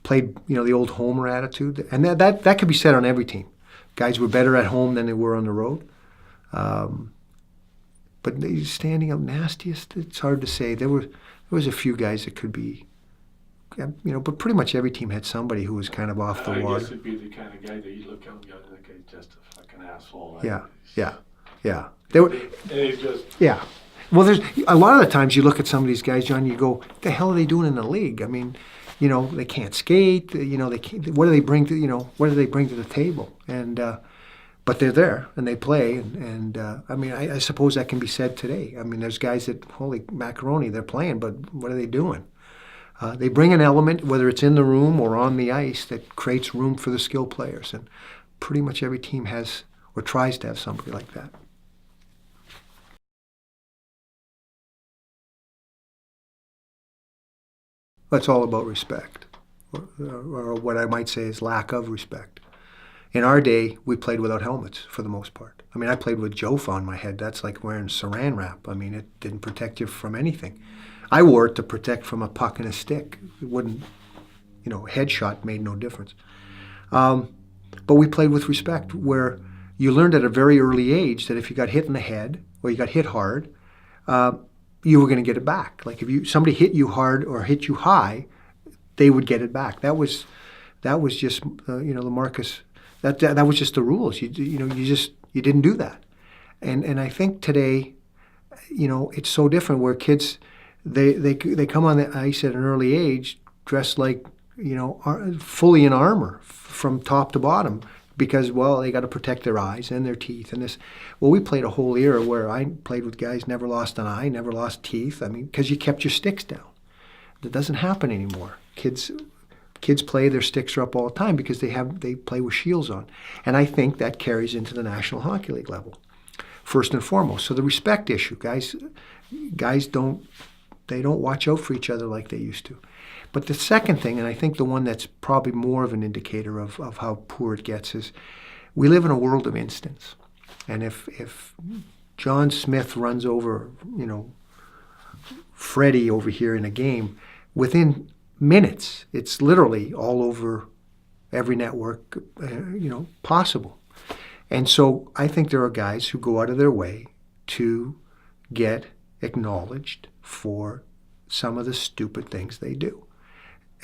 the old homer attitude, and that could be said on every team. Guys were better at home than they were on the road. But standing out nastiest, it's hard to say. There was a few guys that could be. But pretty much every team had somebody who was kind of off the water. I guess it'd be the kind of guy that you look at and go, that guy's just a fucking asshole. Yeah. They were, And he's just... yeah. Well, there's a lot of the times you look at some of these guys, John, you go, what the hell are they doing in the league? I mean, they can't skate. They can't, what do they bring to, what do they bring to the table? And but they're there and they play. And I mean, I suppose that can be said today. I mean, there's guys that, holy macaroni, they're playing, but what are they doing? They bring an element, whether it's in the room or on the ice, that creates room for the skill players. And pretty much every team has or tries to have somebody like that. It's all about respect, or what I might say is lack of respect. In our day, we played without helmets for the most part. I mean, I played with Jofa on my head. That's like wearing saran wrap. I mean, it didn't protect you from anything. I wore it to protect from a puck and a stick. It wouldn't, headshot made no difference. But we played with respect, where you learned at a very early age that if you got hit in the head or you got hit hard, you were going to get it back. Like if somebody hit you hard or hit you high, they would get it back. That was just the Marcus. That was just the rules. You didn't do that. And I think today, it's so different where kids they come on the ice at an early age dressed like fully in armor from top to bottom because they got to protect their eyes and their teeth and this. Well, we played a whole era where I played with guys never lost an eye, never lost teeth. I mean, because you kept your sticks down. That doesn't happen anymore. Kids play, their sticks are up all the time because they play with shields on. And I think that carries into the National Hockey League level, first and foremost. So the respect issue, guys don't watch out for each other like they used to. But the second thing, and I think the one that's probably more of an indicator of how poor it gets, is we live in a world of instants. And if John Smith runs over, Freddie over here in a game, within minutes, it's literally all over every network, possible. And so I think there are guys who go out of their way to get acknowledged for some of the stupid things they do.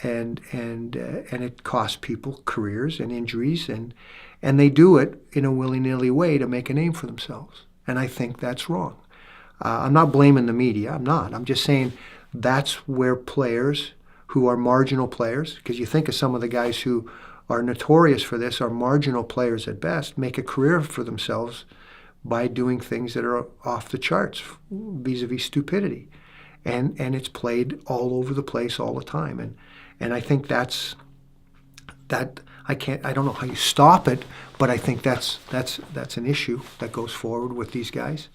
and it costs people careers and injuries, and they do it in a willy-nilly way to make a name for themselves. And I think that's wrong. I'm not blaming the media. I'm not. I'm just saying that's where players who are marginal players, because you think of some of the guys who are notorious for this, are marginal players at best, make a career for themselves by doing things that are off the charts vis-a-vis stupidity. And it's played all over the place all the time. And I think that I don't know how you stop it, but I think that's an issue that goes forward with these guys.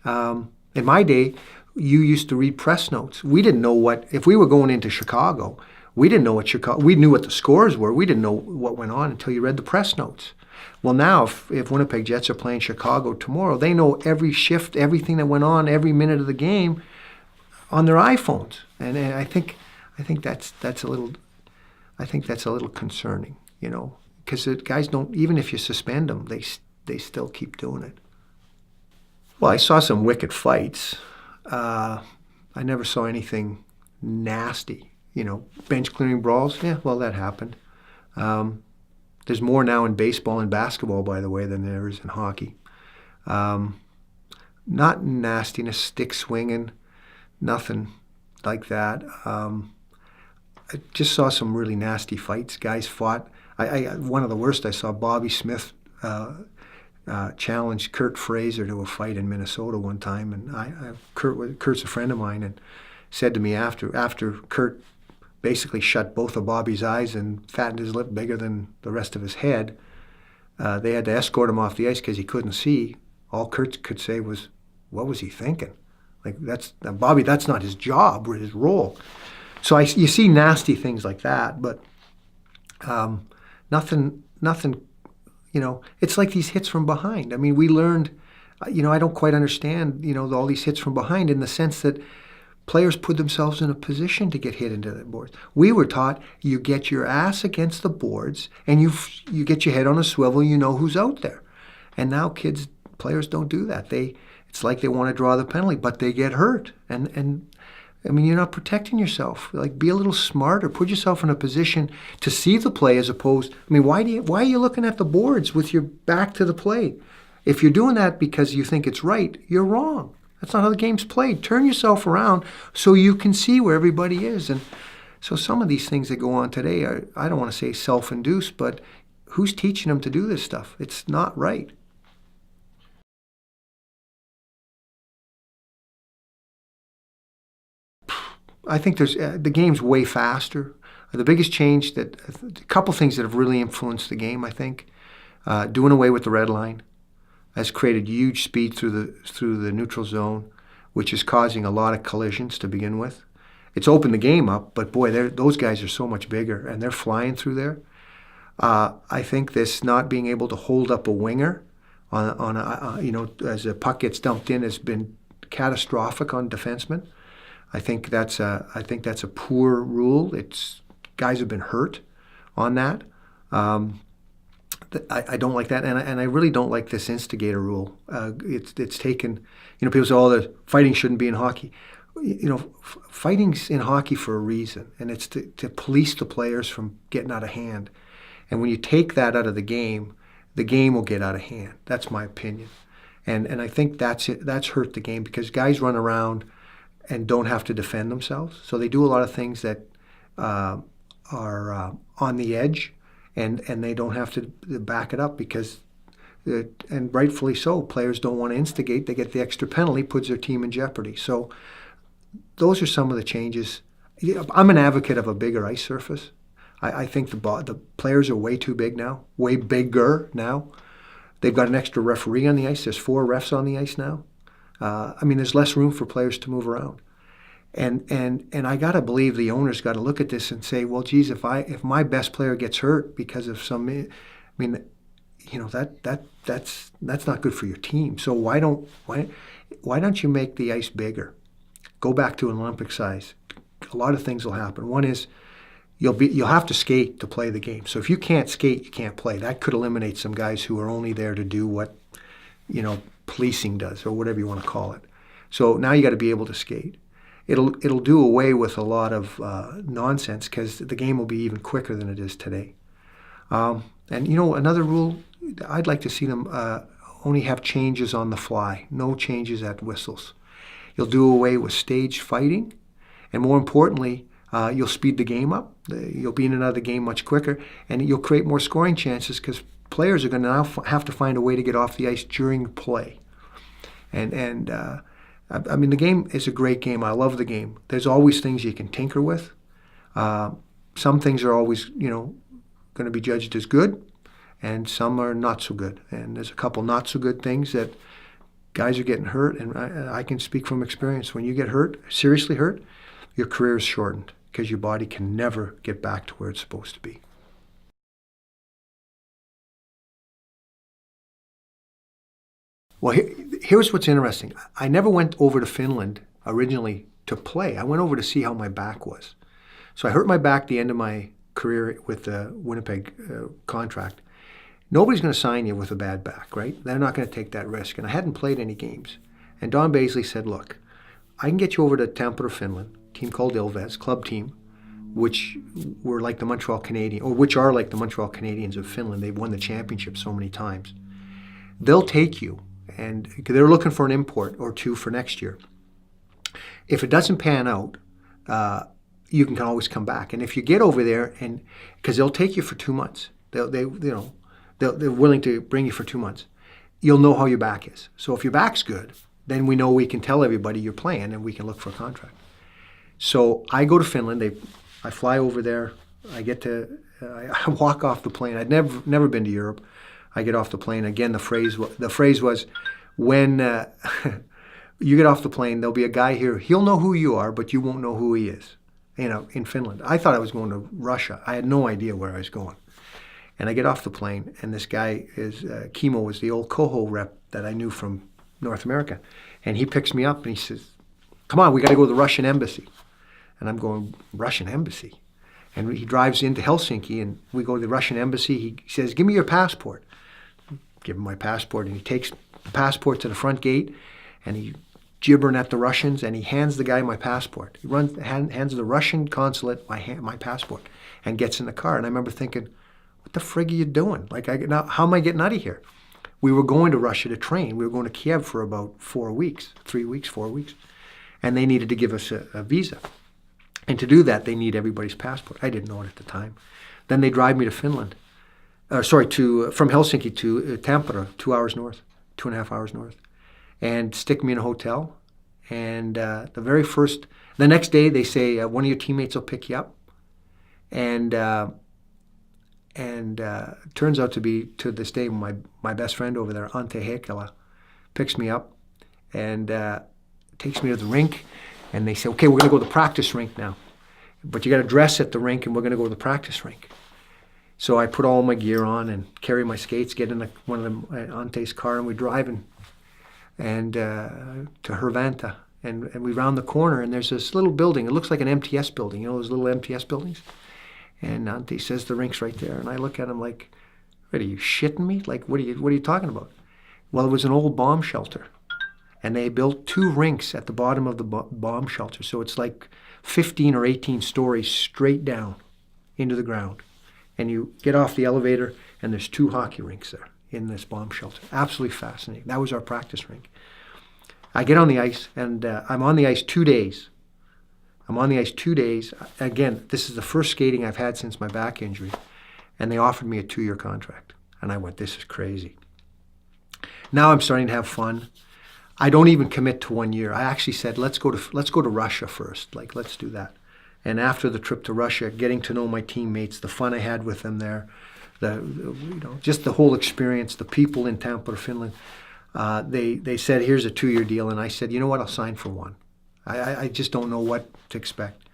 In my day, you used to read press notes. We didn't know if we were going into Chicago, we didn't know we knew what the scores were. We didn't know what went on until you read the press notes. Well, now, if Winnipeg Jets are playing Chicago tomorrow, they know every shift, everything that went on, every minute of the game on their iPhones. And I think that's a little concerning, because the guys don't, even if you suspend them, they still keep doing it. Well, I saw some wicked fights. I never saw anything nasty. Bench clearing brawls. Yeah, well, that happened. There's more now in baseball and basketball, by the way, than there is in hockey. Not nastiness, stick swinging, nothing like that. I just saw some really nasty fights. Guys fought. One of the worst I saw, Bobby Smith challenged Kurt Fraser to a fight in Minnesota one time, and Kurt's a friend of mine, and said to me after Kurt basically shut both of Bobby's eyes and fattened his lip bigger than the rest of his head, they had to escort him off the ice because he couldn't see. All Kurt could say was, "What was he thinking?" Like, Bobby, that's not his job or his role. So you see nasty things like that, but nothing. It's like these hits from behind. I mean, we learned. I don't quite understand. All these hits from behind, in the sense that players put themselves in a position to get hit into the boards. We were taught you get your ass against the boards and you get your head on a swivel. You know who's out there, and now players don't do that. It's like they want to draw the penalty, but they get hurt. And I mean, you're not protecting yourself. Like, be a little smarter. Put yourself in a position to see the play as opposed. I mean, why are you looking at the boards with your back to the play? If you're doing that because you think it's right, you're wrong. That's not how the game's played. Turn yourself around so you can see where everybody is. And so some of these things that go on today are, I don't want to say self-induced, but who's teaching them to do this stuff? It's not right. I think the game's way faster. The biggest change a couple things that have really influenced the game, I think, doing away with the red line has created huge speed through the neutral zone, which is causing a lot of collisions to begin with. It's opened the game up, but boy, those guys are so much bigger, and they're flying through there. I think this not being able to hold up a winger as a puck gets dumped in has been catastrophic on defensemen. I think that's a poor rule. Guys have been hurt on that. I don't like that, and I really don't like this instigator rule. It's taken. People say, "Oh, the fighting shouldn't be in hockey." Fighting's in hockey for a reason, and it's to police the players from getting out of hand. And when you take that out of the game will get out of hand. That's my opinion, and I think that's hurt the game, because guys run around and don't have to defend themselves. So they do a lot of things that are on the edge, and they don't have to back it up because, and rightfully so, players don't want to instigate. They get the extra penalty, puts their team in jeopardy. So those are some of the changes. I'm an advocate of a bigger ice surface. I think the players are way too big now, way bigger now. They've got an extra referee on the ice. There's 4 refs on the ice now. There's less room for players to move around, and I gotta believe the owners got to look at this and say, well, geez, if my best player gets hurt because of that's not good for your team. So why don't you make the ice bigger? Go back to an Olympic size. A lot of things will happen. One is you'll have to skate to play the game. So if you can't skate, you can't play. That could eliminate some guys who are only there to do what policing does, or whatever you want to call it. So now you got to be able to skate. it'll do away with a lot of nonsense because the game will be even quicker than it is today. And another rule, I'd like to see them only have changes on the fly, no changes at whistles. You'll do away with staged fighting, and more importantly, you'll speed the game up. You'll be in another game much quicker, and you'll create more scoring chances because players are going to now have to find a way to get off the ice during play. And I mean, the game is a great game. I love the game. There's always things you can tinker with. Some things are always, going to be judged as good, and some are not so good. And there's a couple not so good things that guys are getting hurt, and I can speak from experience. When you get hurt, seriously hurt, your career is shortened because your body can never get back to where it's supposed to be. Well, here's what's interesting. I never went over to Finland originally to play. I went over to see how my back was. So I hurt my back at the end of my career with the Winnipeg contract. Nobody's going to sign you with a bad back, right? They're not going to take that risk. And I hadn't played any games. And Don Baisley said, look, I can get you over to Tampere, Finland, a team called Ilves, club team, which were like the Montreal Canadiens, or which are like the Montreal Canadiens of Finland. They've won the championship so many times. They'll take you, and they're looking for an import or two for next year. If it doesn't pan out, you can always come back. And if you get over there, and because they'll take you for 2 months, they're willing to bring you for 2 months. You'll know how your back is. So if your back's good, then we know we can tell everybody you're playing, and we can look for a contract. So I go to Finland. I fly over there. I walk off the plane. I'd never been to Europe. I get off the plane. Again, the phrase was, when you get off the plane, there'll be a guy here. He'll know who you are, but you won't know who he is. In Finland. I thought I was going to Russia. I had no idea where I was going. And I get off the plane, and this guy is, Kimo was the old Coho rep that I knew from North America. And he picks me up, and he says, come on, we got to go to the Russian embassy. And I'm going, Russian embassy? And he drives into Helsinki, and we go to the Russian embassy. He says, give me your passport. Give him my passport, and he takes the passport to the front gate, and he gibbering at the Russians, and he hands the guy my passport. He hands the Russian consulate my passport and gets in the car. And I remember thinking, what the frig are you doing? Now, how am I getting out of here? We were going to Russia to train. We were going to Kiev for about 4 weeks, 4 weeks. And they needed to give us a visa. And to do that, they need everybody's passport. I didn't know it at the time. Then they drive me to Finland. From Helsinki to Tampere, 2 hours north, 2.5 hours north. And stick me in a hotel. And the next day they say, one of your teammates will pick you up. And turns out to be, to this day, my best friend over there, Ante Heikkilä, picks me up and takes me to the rink. And they say, okay, we're going to go to the practice rink now. But you got to dress at the rink, and we're going to go to the practice rink. So I put all my gear on and carry my skates, get in one of Ante's car, and we drive to Hervanta. And we round the corner, and there's this little building. It looks like an MTS building, those little MTS buildings? And Ante says the rink's right there. And I look at him like, what, are you shitting me? Like, what are you talking about? Well, it was an old bomb shelter. And they built 2 rinks at the bottom of the bomb shelter. So it's like 15 or 18 stories straight down into the ground. And you get off the elevator, and there's 2 hockey rinks there in this bomb shelter. Absolutely fascinating. That was our practice rink. I get on the ice, and I'm on the ice 2 days. Again, this is the first skating I've had since my back injury. And they offered me a 2-year contract. And I went, this is crazy. Now I'm starting to have fun. I don't even commit to 1 year. I actually said, let's go to Russia first. Let's do that. And after the trip to Russia, getting to know my teammates, the fun I had with them there, just the whole experience, the people in Tampere, Finland, they said, here's a 2-year deal. And I said, you know what, I'll sign for 1. I just don't know what to expect.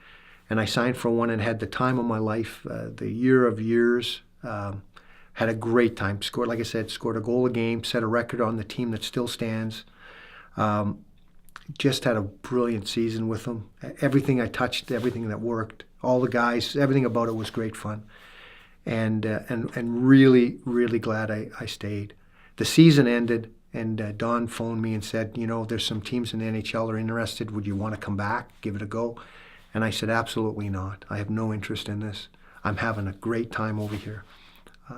And I signed for 1 and had the time of my life, the year of years. Had a great time. Scored a goal a game, set a record on the team that still stands. Just had a brilliant season with them. Everything I touched, everything that worked, all the guys, everything about it was great fun. And really, really glad I stayed. The season ended, And Don phoned me and said, there's some teams in the NHL are interested. Would you want to come back, give it a go? And I said, absolutely not. I have no interest in this. I'm having a great time over here.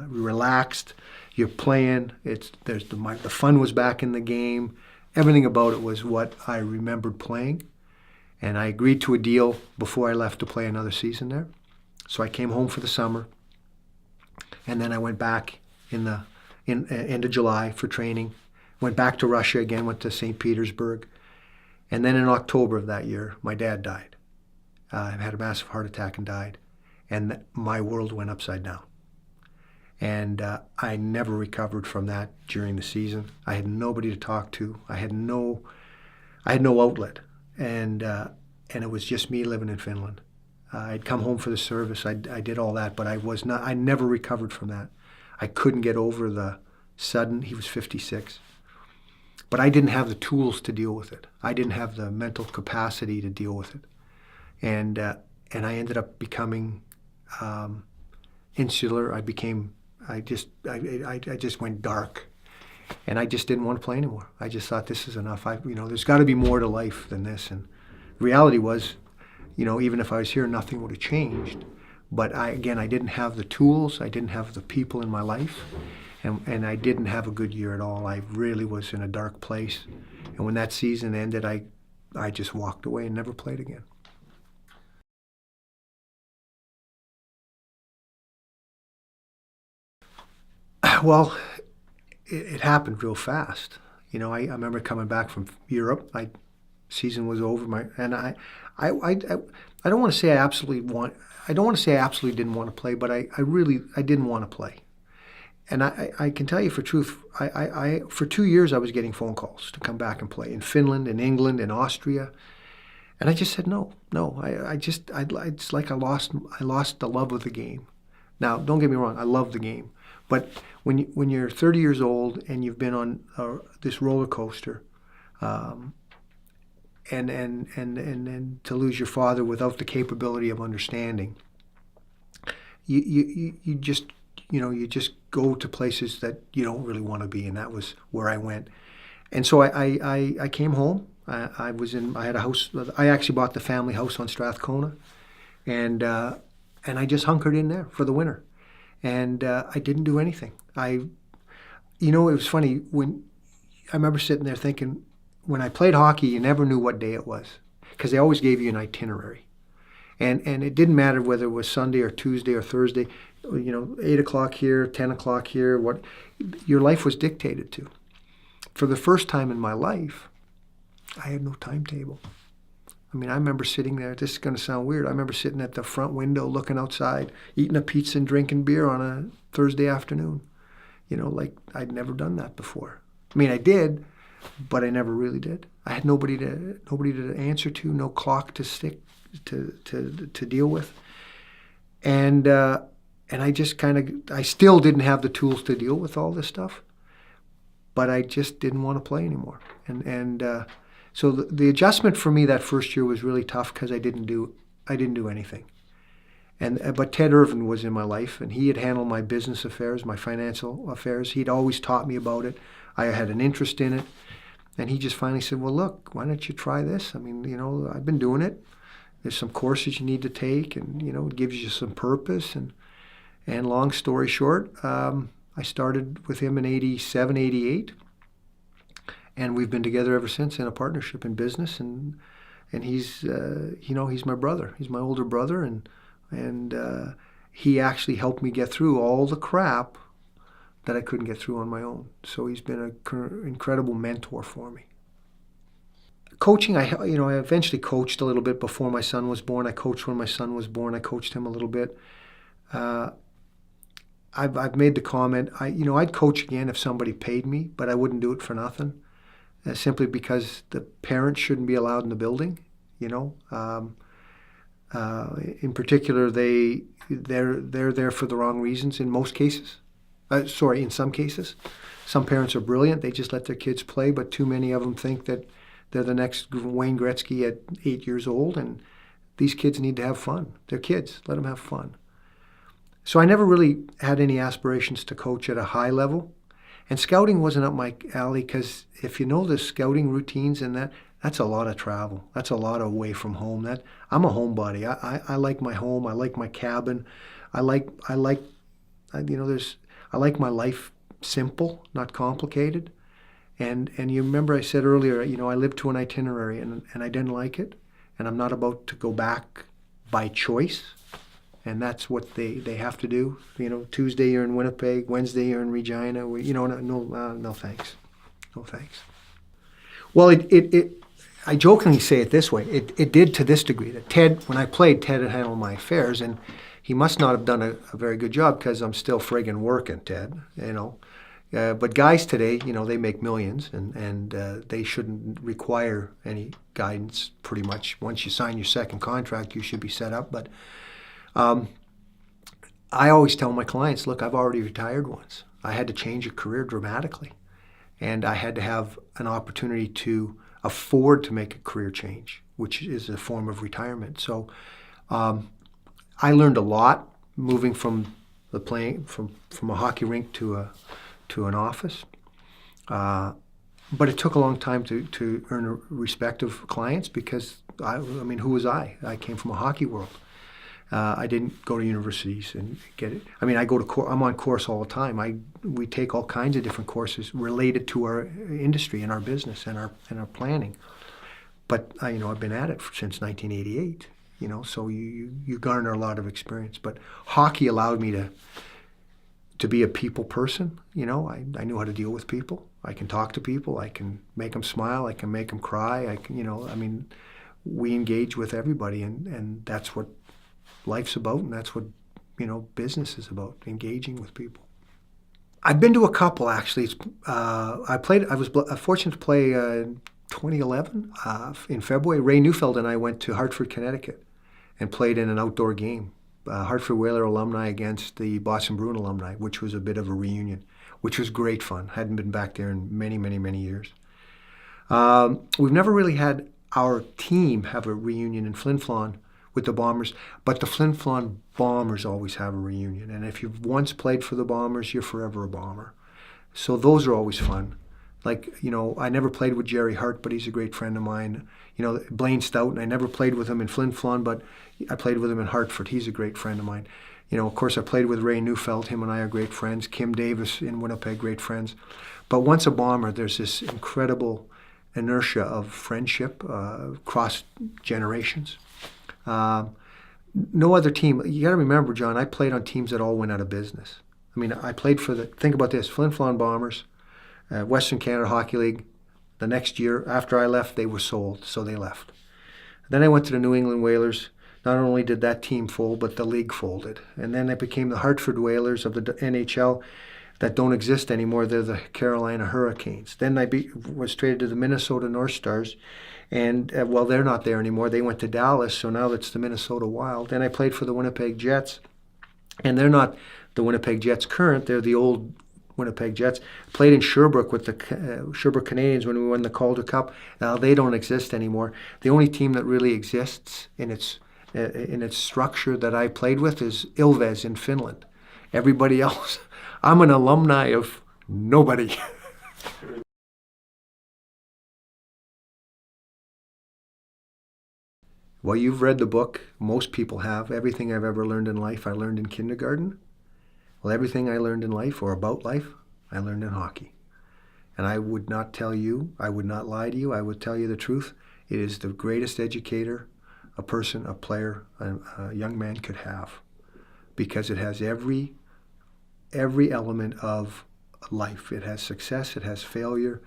Relaxed. You're playing. The fun was back in the game. Everything about it was what I remembered playing. And I agreed to a deal before I left to play another season there. So I came home for the summer, and then I went back in end of July for training. Went back to Russia again, went to St. Petersburg. And then in October of that year, my dad died. Had a massive heart attack and died. And my world went upside down. And I never recovered from that during the season. I had nobody to talk to. I had no outlet. And it was just me living in Finland. I'd come home for the service. I did all that, but I never recovered from that. I couldn't get over the sudden. He was 56. But I didn't have the tools to deal with it. I didn't have the mental capacity to deal with it. And I ended up becoming insular. I just went dark. And I just didn't want to play anymore. I just thought, this is enough. There's got to be more to life than this. And the reality was, even if I was here, nothing would have changed. But I didn't have the tools. I didn't have the people in my life. And I didn't have a good year at all. I really was in a dark place. And when that season ended, I just walked away and never played again. Well, it happened real fast. I remember coming back from Europe. My season was over. I don't want to say I absolutely didn't want to play, but I didn't want to play. And I can tell you for truth, for 2 years I was getting phone calls to come back and play in Finland, in England, in Austria, and I just said no. It's like I lost the love of the game. Now, don't get me wrong, I love the game, but when you're 30 years old and you've been on this roller coaster, and to lose your father without the capability of understanding, you just go to places that you don't really want to be, and that was where I went. And so I came home. I had a house. I actually bought the family house on Strathcona, and I just hunkered in there for the winter, and I didn't do anything. It was funny when I remember sitting there thinking, when I played hockey, you never knew what day it was because they always gave you an itinerary, and it didn't matter whether it was Sunday or Tuesday or Thursday. 8 o'clock here, 10 o'clock here. What your life was dictated to. For the first time in my life, I had no timetable. I remember sitting there. This is going to sound weird. I remember sitting at the front window, looking outside, eating a pizza and drinking beer on a Thursday afternoon. Like I'd never done that before. I did, but I never really did. I had nobody to answer to, no clock to stick to deal with, and I just I still didn't have the tools to deal with all this stuff, but I just didn't want to play anymore. So the adjustment for me that first year was really tough because I didn't do anything. But Ted Irvin was in my life, and he had handled my business affairs, my financial affairs. He'd always taught me about it. I had an interest in it. And he just finally said, well, look, why don't you try this? I've been doing it. There's some courses you need to take, and, it gives you some purpose. And long story short, I started with him in 87, 88. And we've been together ever since in a partnership in business. And he's, he's my brother. He's my older brother. And he actually helped me get through all the crap that I couldn't get through on my own. So he's been an incredible mentor for me. Coaching, I eventually coached a little bit before my son was born. I coached when my son was born. I coached him a little bit. I've made the comment, I'd coach again if somebody paid me, but I wouldn't do it for nothing, simply because the parents shouldn't be allowed in the building. In particular, they're there for the wrong reasons in most cases. In some cases. Some parents are brilliant. They just let their kids play, but too many of them think that they're the next Wayne Gretzky at 8 years old, and these kids need to have fun. They're kids. Let them have fun. So I never really had any aspirations to coach at a high level. And scouting wasn't up my alley because if you know the scouting routines and that's a lot of travel. That's a lot away from home. That I'm a homebody. I like my home. I like my cabin. I like there's I like my life simple, not complicated. And you remember I said earlier, I lived to an itinerary and I didn't like it, and I'm not about to go back by choice. And that's what they have to do. Tuesday you're in Winnipeg, Wednesday you're in Regina. No thanks, no thanks. Well, I jokingly say it this way. It did to this degree that Ted, when I played, Ted had handled my affairs, and he must not have done a very good job because I'm still friggin' working, Ted. But guys today, they make millions, and they shouldn't require any guidance. Pretty much, once you sign your second contract, you should be set up. But I always tell my clients, look, I've already retired once. I had to change a career dramatically, and I had to have an opportunity to afford to make a career change, which is a form of retirement. So I learned a lot moving from from a hockey rink to an office. But it took a long time to earn a respect of clients because who was I? I came from a hockey world. I didn't go to universities and get it. I'm on course all the time. We take all kinds of different courses related to our industry and our business and our planning. But I've been at it since 1988. So you garner a lot of experience. But hockey allowed me to be a people person. I knew how to deal with people. I can talk to people. I can make them smile. I can make them cry. We engage with everybody, and that's what life's about, and that's what business is about, engaging with people. I've been to a couple actually. I was fortunate to play 2011 in February. Ray Neufeld and I went to Hartford, Connecticut, and played in an outdoor game. Hartford Whaler alumni against the Boston Bruin alumni, which was a bit of a reunion, which was great fun. Hadn't been back there in many, many, many years. We've never really had our team have a reunion in Flin Flon with the Bombers, but the Flin Flon Bombers always have a reunion. And if you've once played for the Bombers, you're forever a Bomber. So those are always fun. I never played with Jerry Hart, but he's a great friend of mine. Blaine Stoughton, I never played with him in Flin Flon, but I played with him in Hartford. He's a great friend of mine. Of course, I played with Ray Neufeld. Him and I are great friends. Kim Davis in Winnipeg, great friends. But once a Bomber, there's this incredible inertia of friendship across generations. No other team. You got to remember, John, I played on teams that all went out of business. I played for think about this, Flin Flon Bombers, Western Canada Hockey League. The next year, after I left, they were sold, so they left. Then I went to the New England Whalers. Not only did that team fold, but the league folded. And then it became the Hartford Whalers of the NHL that don't exist anymore. They're the Carolina Hurricanes. Then I was traded to the Minnesota North Stars. And, they're not there anymore. They went to Dallas, so now it's the Minnesota Wild. Then I played for the Winnipeg Jets. And they're not the Winnipeg Jets current. They're the old Winnipeg Jets. Played in Sherbrooke with the Sherbrooke Canadians when we won the Calder Cup. Now they don't exist anymore. The only team that really exists in its structure that I played with is Ilves in Finland. Everybody else, I'm an alumni of nobody. Well, you've read the book. Most people have. Everything I've ever learned in life, I learned in kindergarten. Well, everything I learned in life or about life, I learned in hockey. And I would not tell you, I would not lie to you, I would tell you the truth. It is the greatest educator a person, a player, a young man could have, because it has every element of life. It has success, it has failure,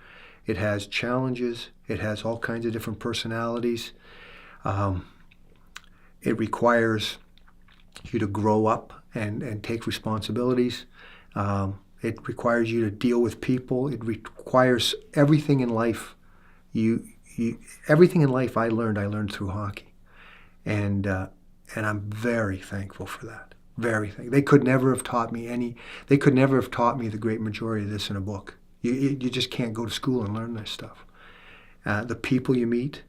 it has challenges, it has all kinds of different personalities. It requires you to grow up and take responsibilities. It requires you to deal with people. It requires everything in life. Everything in life I learned through hockey, and I'm very thankful for that. Very thankful. They could never have taught me They could never have taught me the great majority of this in a book. You just can't go to school and learn this stuff. The people you meet.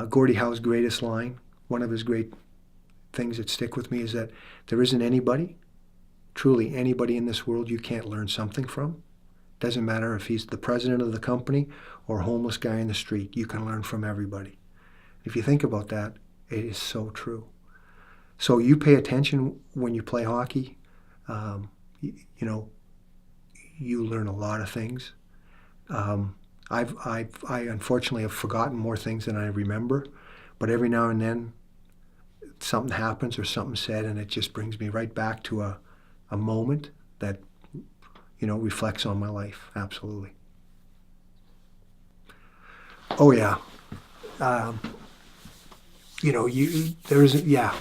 Gordie Howe's greatest line, one of his great things that stick with me, is that there isn't anybody, truly anybody in this world you can't learn something from. Doesn't matter if he's the president of the company or a homeless guy in the street. You can learn from everybody. If you think about that, it is so true. So you pay attention when you play hockey. You know, you learn a lot of things. I unfortunately have forgotten more things than I remember, but every now and then something happens or something's said, and it just brings me right back to a moment that, you know, reflects on my life. Absolutely. Oh yeah. You know, yeah.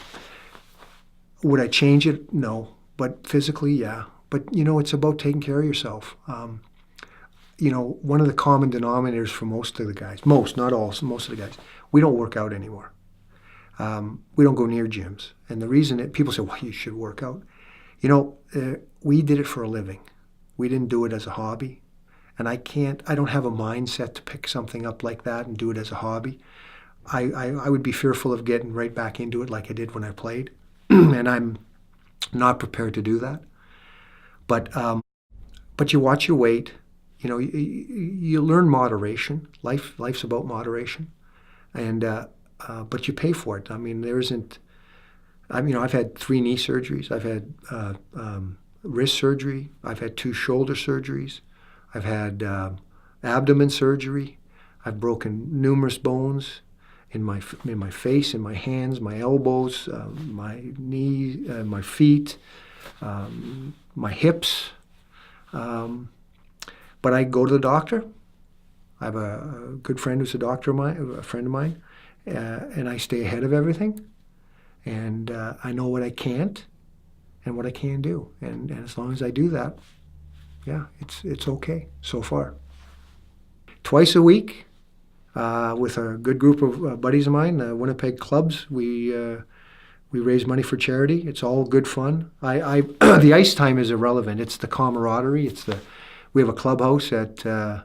Would I change it? No. But physically, yeah. But, you know, it's about taking care of yourself. You know, one of the common denominators for most of the guys, not all, most of the guys, we don't work out anymore. We don't go near gyms. And the reason people say, well, you should work out. You know, we did it for a living. We didn't do it as a hobby. And I don't have a mindset to pick something up like that and do it as a hobby. I would be fearful of getting right back into it like I did when I played. And I'm not prepared to do that. But you watch your weight. You know, you learn moderation. Life's about moderation. And but you pay for it. I mean, I've had 3 knee surgeries. I've had wrist surgery. I've had 2 shoulder surgeries. I've had abdomen surgery. I've broken numerous bones in my face, in my hands, my elbows, my knees, my feet, my hips. But I go to the doctor. I have a good friend who's a friend of mine, and I stay ahead of everything. And I know what I can't and what I can do. And as long as I do that, yeah, it's okay so far. Twice a week, with a good group of buddies of mine, Winnipeg clubs, we raise money for charity. It's all good fun. The ice time is irrelevant. It's the camaraderie. We have a clubhouse that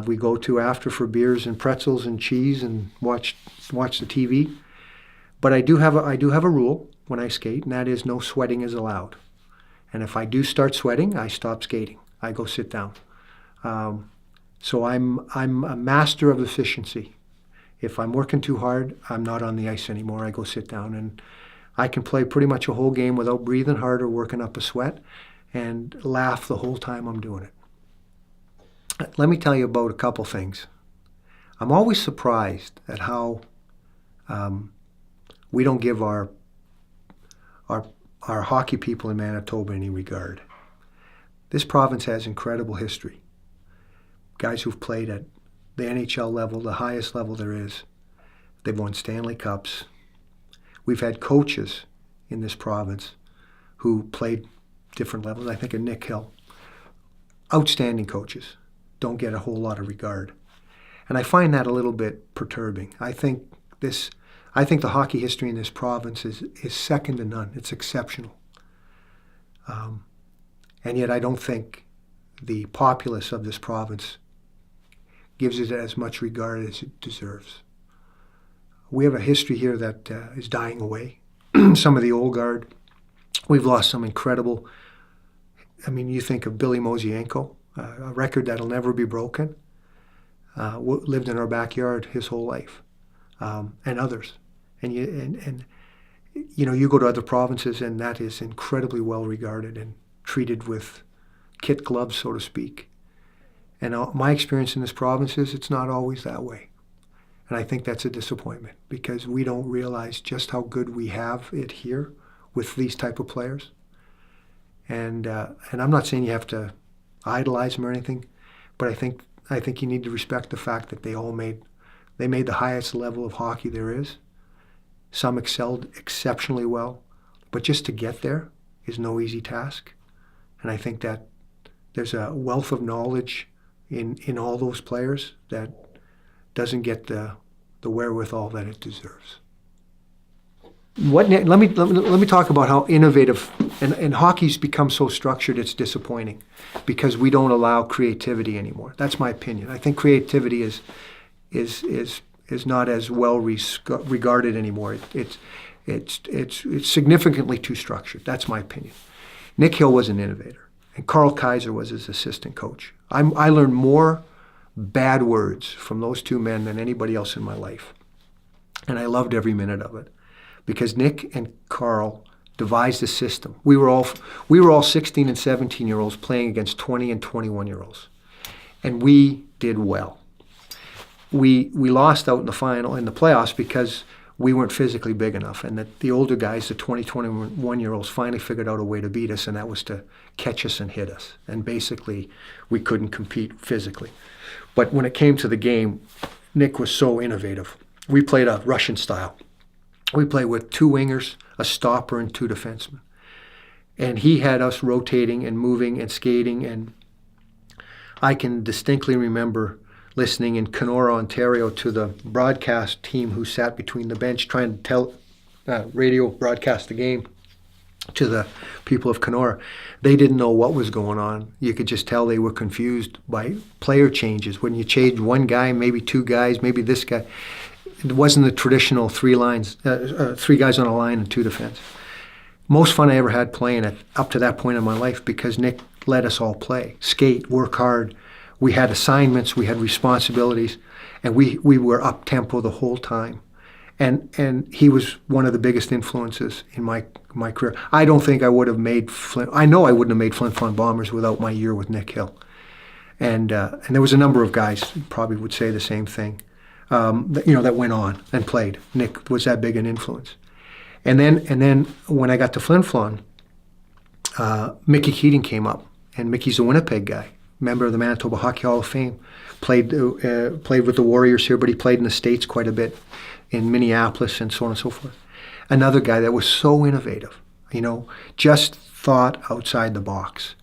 we go to after for beers and pretzels and cheese and watch the TV. But I do have a rule when I skate, and that is no sweating is allowed. And if I do start sweating, I stop skating. I go sit down. So I'm a master of efficiency. If I'm working too hard, I'm not on the ice anymore. I go sit down, and I can play pretty much a whole game without breathing hard or working up a sweat and laugh the whole time I'm doing it. Let me tell you about a couple things. I'm always surprised at how we don't give our hockey people in Manitoba any regard. This province has incredible history. Guys who've played at the NHL level, the highest level there is. They've won Stanley Cups. We've had coaches in this province who played different levels. I think of Nick Hill. Outstanding coaches. Don't get a whole lot of regard. And I find that a little bit perturbing. I think the hockey history in this province is second to none. It's exceptional. And yet I don't think the populace of this province gives it as much regard as it deserves. We have a history here that is dying away. Some of the old guard. We've lost some incredible, you think of Billy Mosienko, a record that'll never be broken, lived in our backyard his whole life, and others. And you go to other provinces, and that is incredibly well regarded and treated with kid gloves, so to speak. And my experience in this province is it's not always that way. And I think that's a disappointment because we don't realize just how good we have it here with these type of players. And I'm not saying you have to idolize them or anything, but I think you need to respect the fact that they made the highest level of hockey there is. Some excelled exceptionally well, but just to get there is no easy task. And I think that there's a wealth of knowledge in all those players that doesn't get the wherewithal that it deserves. Let me talk about how innovative and hockey's become so structured it's disappointing because we don't allow creativity anymore. That's my opinion. I think creativity is not as well regarded anymore. It's significantly too structured. That's my opinion. Nick Hill was an innovator, and Carl Kaiser was his assistant coach. I learned more bad words from those two men than anybody else in my life. And I loved every minute of it because Nick and Carl devised a system. We were all 16 and 17-year-olds playing against 20 and 21-year-olds. And we did well. We lost out in the final, in the playoffs, because we weren't physically big enough, and that the older guys, the 20, 21-year-olds, finally figured out a way to beat us, and that was to catch us and hit us. And basically, we couldn't compete physically. But when it came to the game, Nick was so innovative. We played a Russian style. We played with 2 wingers, a stopper, and 2 defensemen. And he had us rotating and moving and skating, and I can distinctly remember listening in Kenora, Ontario, to the broadcast team who sat between the bench trying to radio broadcast the game to the people of Kenora. They didn't know what was going on. You could just tell they were confused by player changes. When you change one guy, maybe 2 guys, maybe this guy, it wasn't the traditional 3 guys on a line and 2 defense. Most fun I ever had playing up to that point in my life because Nick let us all play, skate, work hard. We had assignments, we had responsibilities, and we were up-tempo the whole time. And he was one of the biggest influences in my career. I don't think I would have made Flint. I know I wouldn't have made Flin Flon Bombers without my year with Nick Hill. And there was a number of guys who probably would say the same thing, that went on and played. Nick was that big an influence. And then when I got to Flin Flon, Mickey Keating came up, and Mickey's a Winnipeg guy, member of the Manitoba Hockey Hall of Fame. Played with the Warriors here, but he played in the States quite a bit, in Minneapolis and so on and so forth. Another guy that was so innovative, just thought outside the box.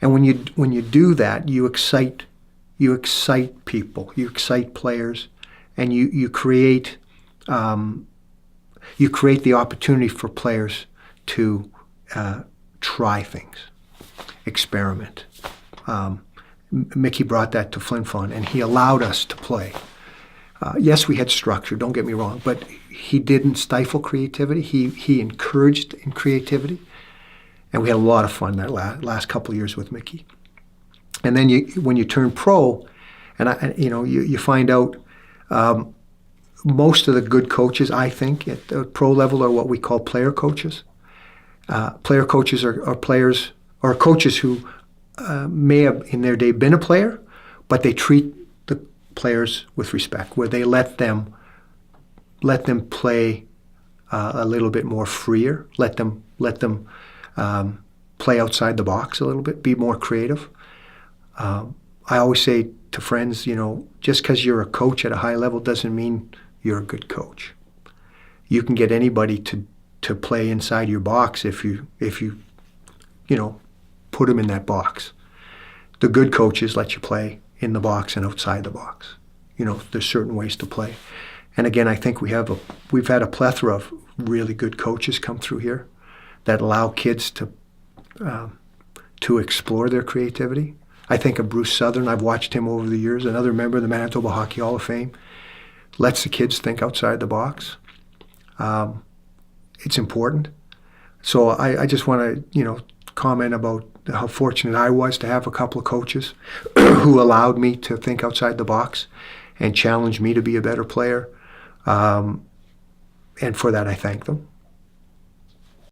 And when you do that, you excite people, you excite players, and you create the opportunity for players to try things, experiment. Mickey brought that to Flin Flon, and he allowed us to play. Yes, we had structure, don't get me wrong, but he didn't stifle creativity. He encouraged in creativity, and we had a lot of fun that last couple of years with Mickey. And then when you turn pro, and you find out most of the good coaches, I think, at the pro level are what we call player coaches. Player coaches are players or coaches who may have in their day been a player, but they treat the players with respect, where they let them play a little bit more freer, let them play outside the box a little bit, be more creative. I always say to friends, just because you're a coach at a high level doesn't mean you're a good coach. You can get anybody to play inside your box if you put them in that box. The good coaches let you play in the box and outside the box. There's certain ways to play. And again, I think we've had a plethora of really good coaches come through here that allow kids to explore their creativity. I think of Bruce Southern. I've watched him over the years, another member of the Manitoba Hockey Hall of Fame. Lets the kids think outside the box. It's important. So I just want to, comment about how fortunate I was to have a couple of coaches who allowed me to think outside the box and challenged me to be a better player. And for that, I thank them.